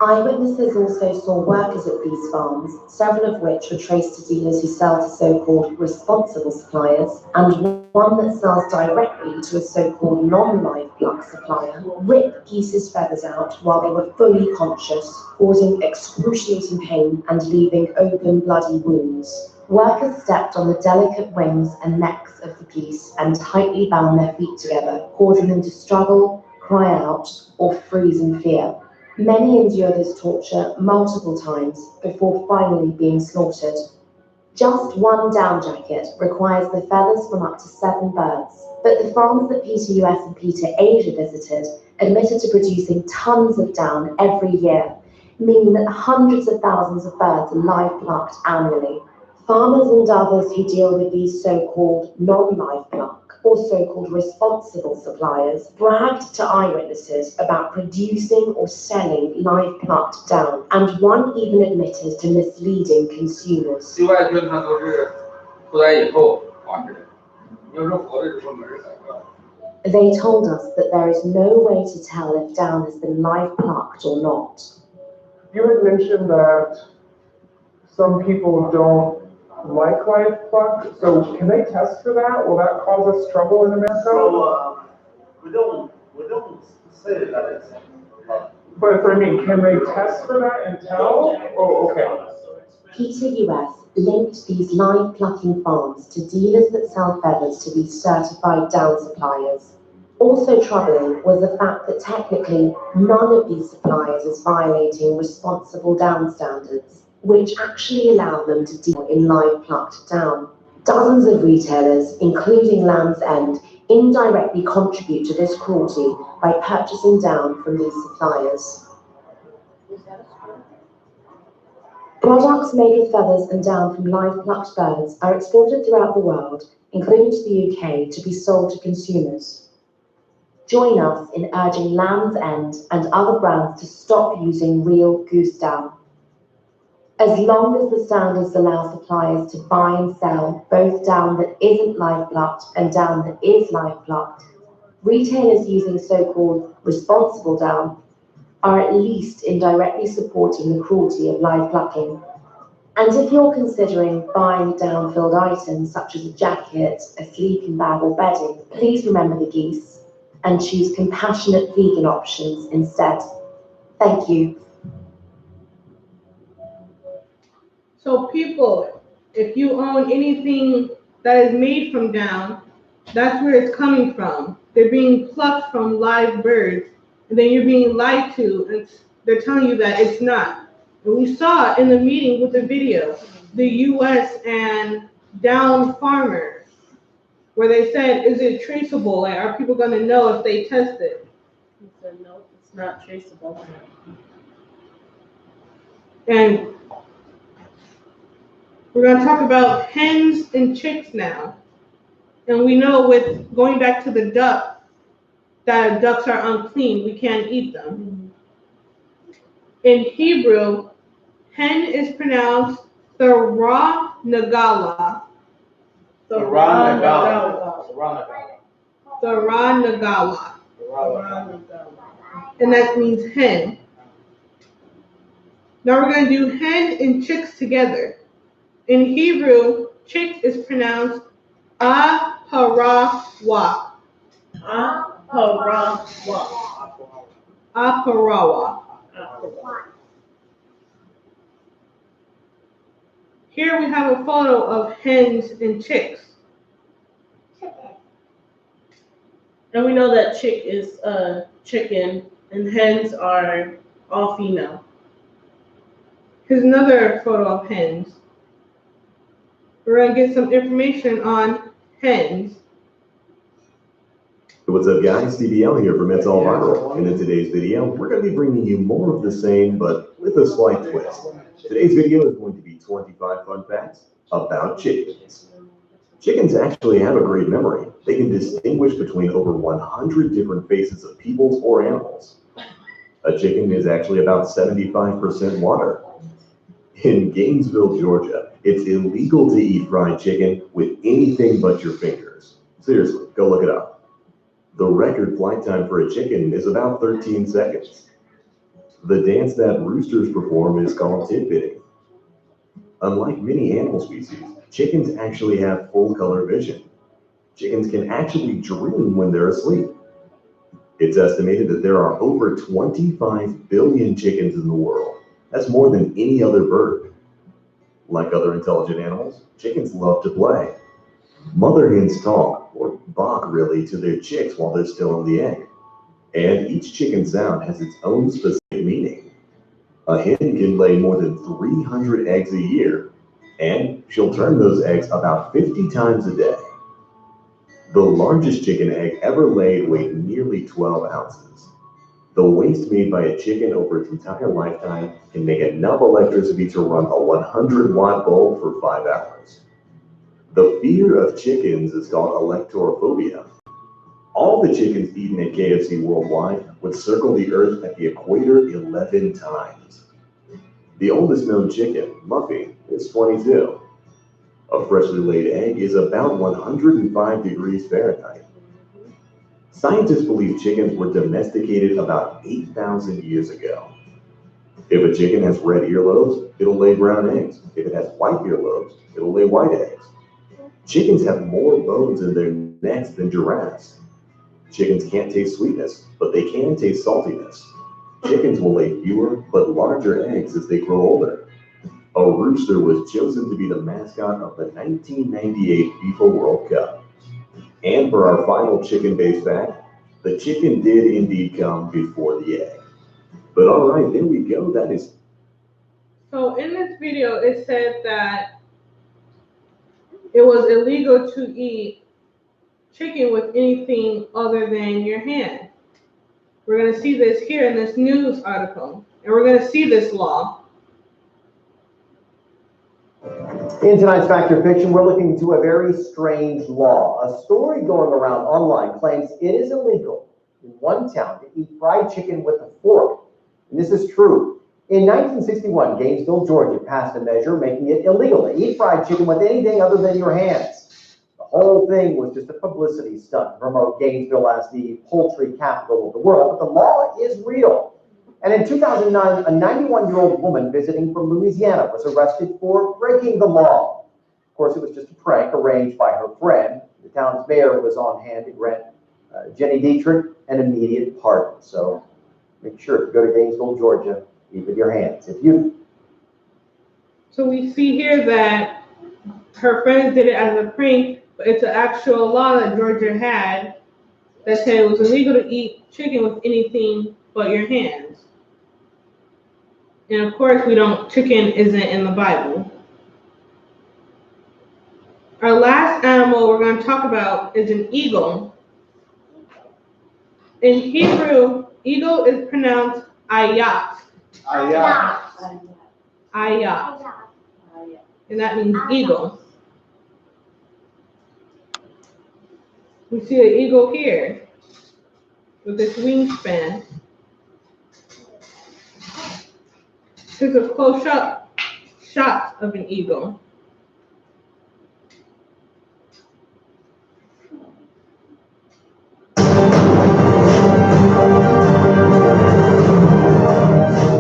Eyewitnesses also saw workers at these farms, several of which were traced to dealers who sell to so-called responsible suppliers, and one that sells directly to a so-called non-live pluck supplier, rip geese's feathers out while they were fully conscious, causing excruciating pain and leaving open bloody wounds. Workers stepped on the delicate wings and necks of the geese and tightly bound their feet together, causing them to struggle, cry out, or freeze in fear. Many endure this torture multiple times before finally being slaughtered. Just one down jacket requires the feathers from up to 7 birds, but the farms that PCUS and PCAsia visited admitted to producing tons of down every year, meaning that hundreds of thousands of birds are live plucked annually. Farmers and others who deal with these so-called non-live pluck or so-called responsible suppliers bragged to eyewitnesses about producing or selling live plucked down, and one even admitted to misleading consumers. 西外军它都是出来以后化石的，你要是活着就说没人敢要。 They told us that there is no way to tell if down has been live plucked or not. You had mentioned that some people don't like live pluck. So can they test for that? Will that cause us trouble in America? So, we don't say that it's But I mean, can they test for that and tell? Oh, okay. Peter US linked these live plucking farms to dealers that sell feathers to these certified down suppliers. Also troubling was the fact that technically none of these suppliers is violating responsible down standards, which actually allow them to deal in live plucked down. Dozens of retailers, including Land's End, indirectly contribute to this cruelty by purchasing down from these suppliers. Products made with feathers and down from live plucked birds are exported throughout the world, including to the UK, to be sold to consumers. Join us in urging Land's End and other brands to stop using real goose down. As long as the standards allow suppliers to buy and sell both down that isn't live plucked and down that is live plucked, retailers using so-called responsible down are at least indirectly supporting the cruelty of live plucking. And if you're considering buying down-filled items such as a jacket, a sleeping bag or bedding, please remember the geese and choose compassionate vegan options instead. Thank you. So people, if you own anything that is made from down, that's where it's coming from. They're being plucked from live birds, and then you're being lied to, and they're telling you that it's not. And we saw in the meeting with the video, the US and down farmers, where they said, is it traceable? Like, are people gonna know if they test it? He said, no, it's not traceable. And we're going to talk about hens and chicks now. And we know with going back to the duck, that ducks are unclean. We can't eat them. In Hebrew, hen is pronounced Thara Nagala. Thara Nagala. And that means hen. Now we're going to do hen and chicks together. In Hebrew, chicks is pronounced Aparawa. Aparawa. Here we have a photo of hens and chicks. And we know that chick is chicken and hens are all female. Here's another photo of hens. We're going to get some information on hens. What's up guys, DBL here from It's All Viral, and in today's video, we're going to be bringing you more of the same, but with a slight twist. Today's video is going to be 25 fun facts about chickens. Chickens actually have a great memory. They can distinguish between over 100 different faces of people or animals. A chicken is actually about 75% water. In Gainesville, Georgia, it's illegal to eat fried chicken with anything but your fingers. Seriously, go look it up. The record flight time for a chicken is about 13 seconds. The dance that roosters perform is called tit-bitting. Unlike many animal species, chickens actually have full color vision. Chickens can actually dream when they're asleep. It's estimated that there are over 25 billion chickens in the world. That's more than any other bird. Like other intelligent animals, chickens love to play. Mother hens talk, or bark really, to their chicks while they're still in the egg. And each chicken sound has its own specific meaning. A hen can lay more than 300 eggs a year, and she'll turn those eggs about 50 times a day. The largest chicken egg ever laid weighed nearly 12 ounces. The waste made by a chicken over its entire lifetime can make enough electricity to run a 100-watt bulb for 5 hours. The fear of chickens is called electrophobia. All the chickens eaten at KFC worldwide would circle the earth at the equator 11 times. The oldest known chicken, Muffy, is 22. A freshly laid egg is about 105 degrees Fahrenheit. Scientists believe chickens were domesticated about 8,000 years ago. If a chicken has red earlobes, it'll lay brown eggs. If it has white earlobes, it'll lay white eggs. Chickens have more bones in their necks than giraffes. Chickens can't taste sweetness, but they can taste saltiness. Chickens will lay fewer but larger eggs as they grow older. A rooster was chosen to be the mascot of the 1998 FIFA World Cup. And for our final chicken-based fact, the chicken did indeed come before the egg. But all right, there we go. That is. So in this video, it said that it was illegal to eat chicken with anything other than your hand. We're going to see this here in this news article, and we're going to see this law. In tonight's Fact or Fiction, we're looking into a very strange law. A story going around online claims it is illegal in one town to eat fried chicken with a fork. And this is true. In 1961, Gainesville, Georgia passed a measure making it illegal to eat fried chicken with anything other than your hands. The whole thing was just a publicity stunt to promote Gainesville as the poultry capital of the world, but the law is real. And in 2009, a 91-year-old woman visiting from Louisiana was arrested for breaking the law. Of course, it was just a prank arranged by her friend. The town's mayor was on hand to grant Jenny Dietrich an immediate pardon. So make sure to go to Gainesville, Georgia, eat with your hands. So we see here that her friends did it as a prank, but it's an actual law that Georgia had that said it was illegal to eat chicken with anything but your hands. And of course, chicken isn't in the Bible. Our last animal we're going to talk about is an eagle. In Hebrew, eagle is pronounced ayat. Ayat. Ayat. And that means eagle. We see an eagle here with its wingspan. Here's a close-up shot of an eagle.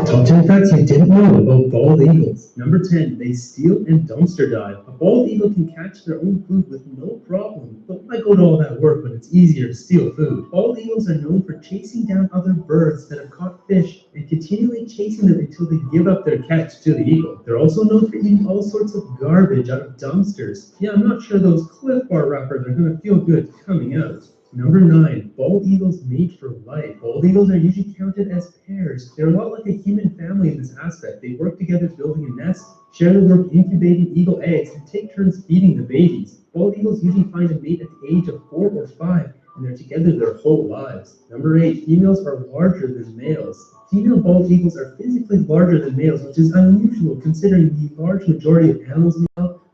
Top 10 facts you didn't know about bald eagles. Number 10, they steal and dumpster dive. A bald eagle can catch their own food with no problem, but why go to all that work when it's easier to steal food? Bald eagles are known for chasing down other birds that have caught fish and continually chasing them until they give up their catch to the eagle. They're also known for eating all sorts of garbage out of dumpsters. Yeah, I'm not sure those Cliff Bar wrappers are going to feel good coming out. Number 9, bald eagles mate for life. Bald eagles are usually counted as pairs. They're a lot like a human family in this aspect. They work together building a nest, share the work incubating eagle eggs, and take turns feeding the babies. Bald eagles usually find a mate at the age of 4 or 5, and they're together their whole lives. Number 8, females are larger than males. Female bald eagles are physically larger than males, which is unusual considering the large majority of animals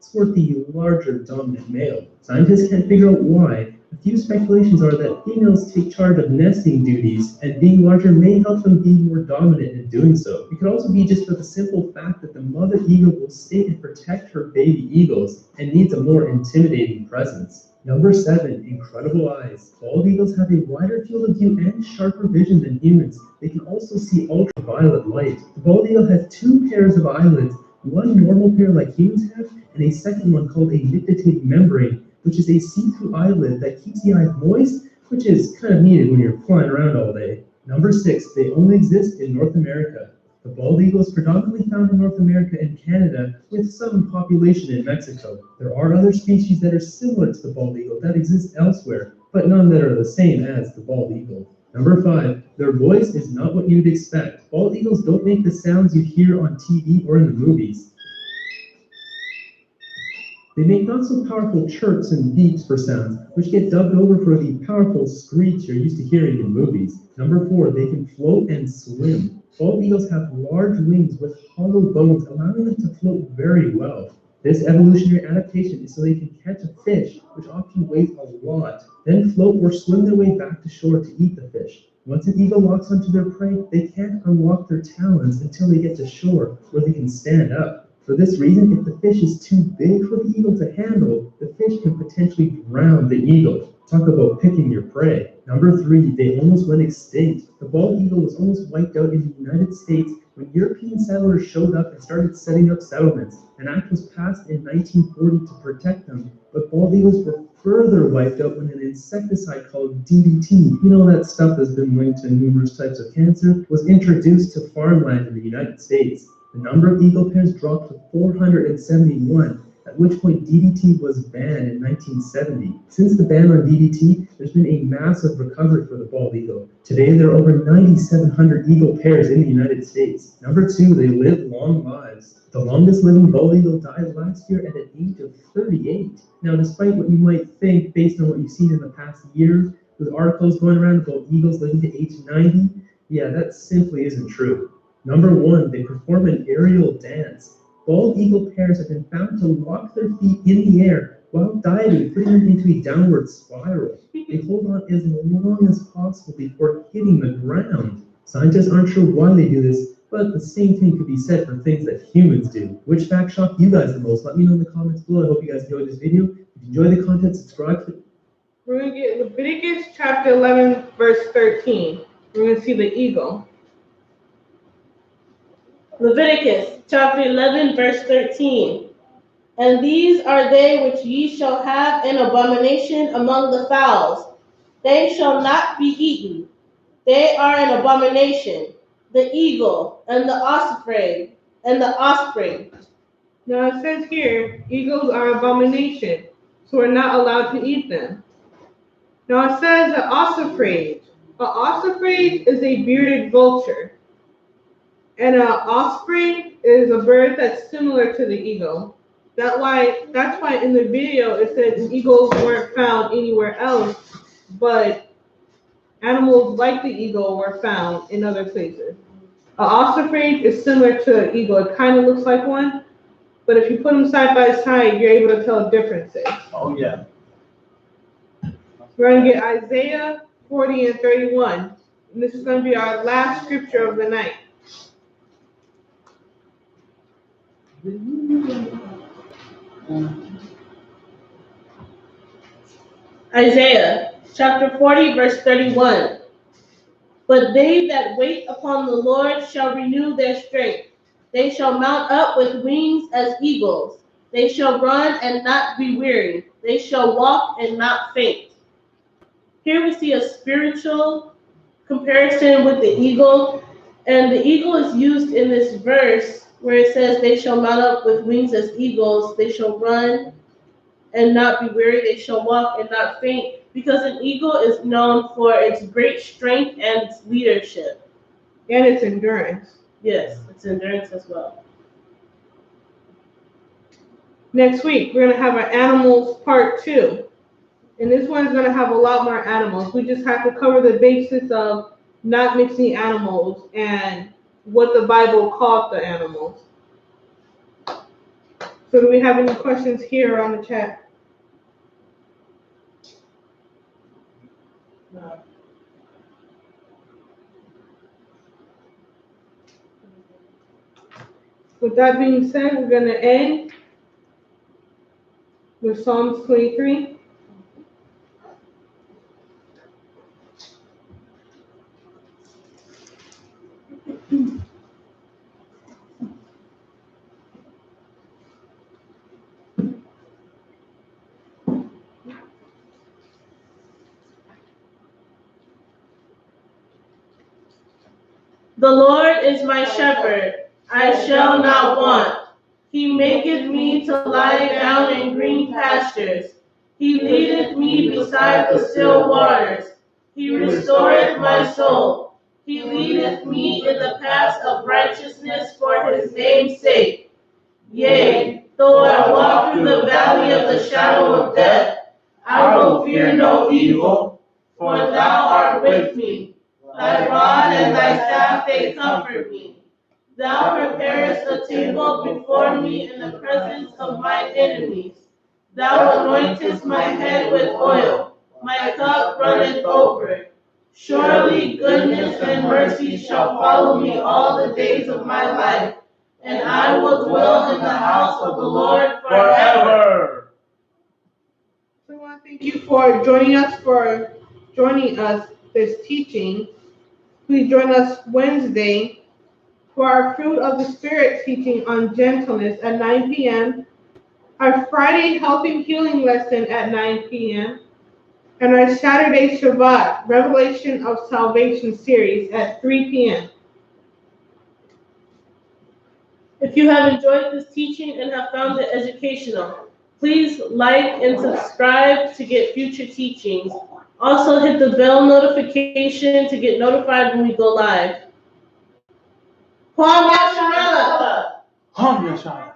sport the larger dominant male. Scientists can't figure out why. A few speculations are that females take charge of nesting duties, and being larger may help them be more dominant in doing so. It could also be just for the simple fact that the mother eagle will stay and protect her baby eagles and needs a more intimidating presence. Number 7, incredible eyes. Bald eagles have a wider field of view and sharper vision than humans. They can also see ultraviolet light. The bald eagle has 2 pairs of eyelids, one normal pair like humans have, and a second one called a nictitated membrane, which is a see-through eyelid that keeps the eye moist, which is kind of needed when you're flying around all day. Number 6, they only exist in North America. The bald eagle is predominantly found in North America and Canada, with some population in Mexico. There are other species that are similar to the bald eagle that exist elsewhere, but none that are the same as the bald eagle. Number 5, their voice is not what you'd expect. Bald eagles don't make the sounds you hear on TV or in the movies. They make not so powerful chirps and beeps for sounds, which get dubbed over for the powerful screech you're used to hearing in movies. Number 4, they can float and swim. Bald eagles have large wings with hollow bones, allowing them to float very well. This evolutionary adaptation is so they can catch a fish, which often weighs a lot, then float or swim their way back to shore to eat the fish. Once an eagle locks onto their prey, they can't unlock their talons until they get to shore, where they can stand up. For this reason, if the fish is too big for the eagle to handle, the fish can potentially drown the eagle. Talk about picking your prey. Number 3, they almost went extinct. The bald eagle was almost wiped out in the United States When European settlers showed up and started setting up settlements, an act was passed in 1940 to protect them, but bald eagles were further wiped out when an insecticide called DDT, you know that stuff that's been linked to numerous types of cancer, was introduced to farmland in the United States. The number of eagle pairs dropped to 471, at which point DDT was banned in 1970. Since the ban on DDT, there's been a massive recovery for the bald eagle. Today, there are over 9,700 eagle pairs in the United States. Number 2, they live long lives. The longest living bald eagle died last year at an age of 38. Now, despite what you might think based on what you've seen in the past year, with articles going around about eagles living to age 90, yeah, that simply isn't true. Number 1, they perform an aerial dance. Bald eagle pairs have been found to lock their feet in the air while diving, putting them into a downward spiral. They hold on as long as possible before hitting the ground. Scientists aren't sure why they do this, but the same thing could be said for things that humans do. Which fact shocked you guys the most? Let me know in the comments below. I hope you guys enjoyed this video. If you enjoyed the content, subscribe. We're going to get Leviticus chapter 11, verse 13. We're going to see the eagle. Leviticus chapter 11, verse 13. And these are they which ye shall have an abomination among the fowls. They shall not be eaten. They are an abomination. The eagle and the osprey and the osprey. Now it says here, eagles are abomination, so we're not allowed to eat them. Now it says an osprey. An osprey is a bearded vulture. And an osprey is a bird that's similar to the eagle. That's why in the video it says eagles weren't found anywhere else, but animals like the eagle were found in other places. An osprey is similar to an eagle. It kind of looks like one, but if you put them side by side, you're able to tell differences. Oh, yeah. We're going to get Isaiah 40 and 31. And this is going to be our last scripture of the night. Isaiah chapter 40, verse 31. But they that wait upon the Lord shall renew their strength. They shall mount up with wings as eagles. They shall run and not be weary. They shall walk and not faint. Here we see a spiritual comparison with the eagle. And the eagle is used in this verse where it says they shall mount up with wings as eagles. They shall run and not be weary. They shall walk and not faint. Because an eagle is known for its great strength and its leadership. And its endurance. Yes, its endurance as well. Next week, we're going to have our animals part 2. And this one's going to have a lot more animals. We just have to cover the basis of not mixing animals and what the Bible called the animals. So do we have any questions here on the chat? No. With that being said, we're going to end with Psalms 23. The Lord is my shepherd, I shall not want. He maketh me to lie down in green pastures. He leadeth me beside the still waters. He restoreth my soul. He leadeth me in the paths of righteousness for his name's sake. Yea, though I walk through the valley of the shadow of death, I will fear no evil, for thou art with me. Thy rod and thy staff, they comfort me. Thou preparest a table before me in the presence of my enemies. Thou anointest my head with oil. My cup runneth over. Surely goodness and mercy shall follow me all the days of my life, and I will dwell in the house of the Lord forever. So I want to thank you for joining us this teaching. Please join us Wednesday for our Fruit of the Spirit teaching on gentleness at 9 p.m., our Friday Health and Healing lesson at 9 p.m., and our Saturday Shabbat Revelation of Salvation series at 3 p.m. If you have enjoyed this teaching and have found it educational, please like and subscribe to get future teachings. Also hit the bell notification to get notified when we go live. Kwame Sharala. Hum Yashaya.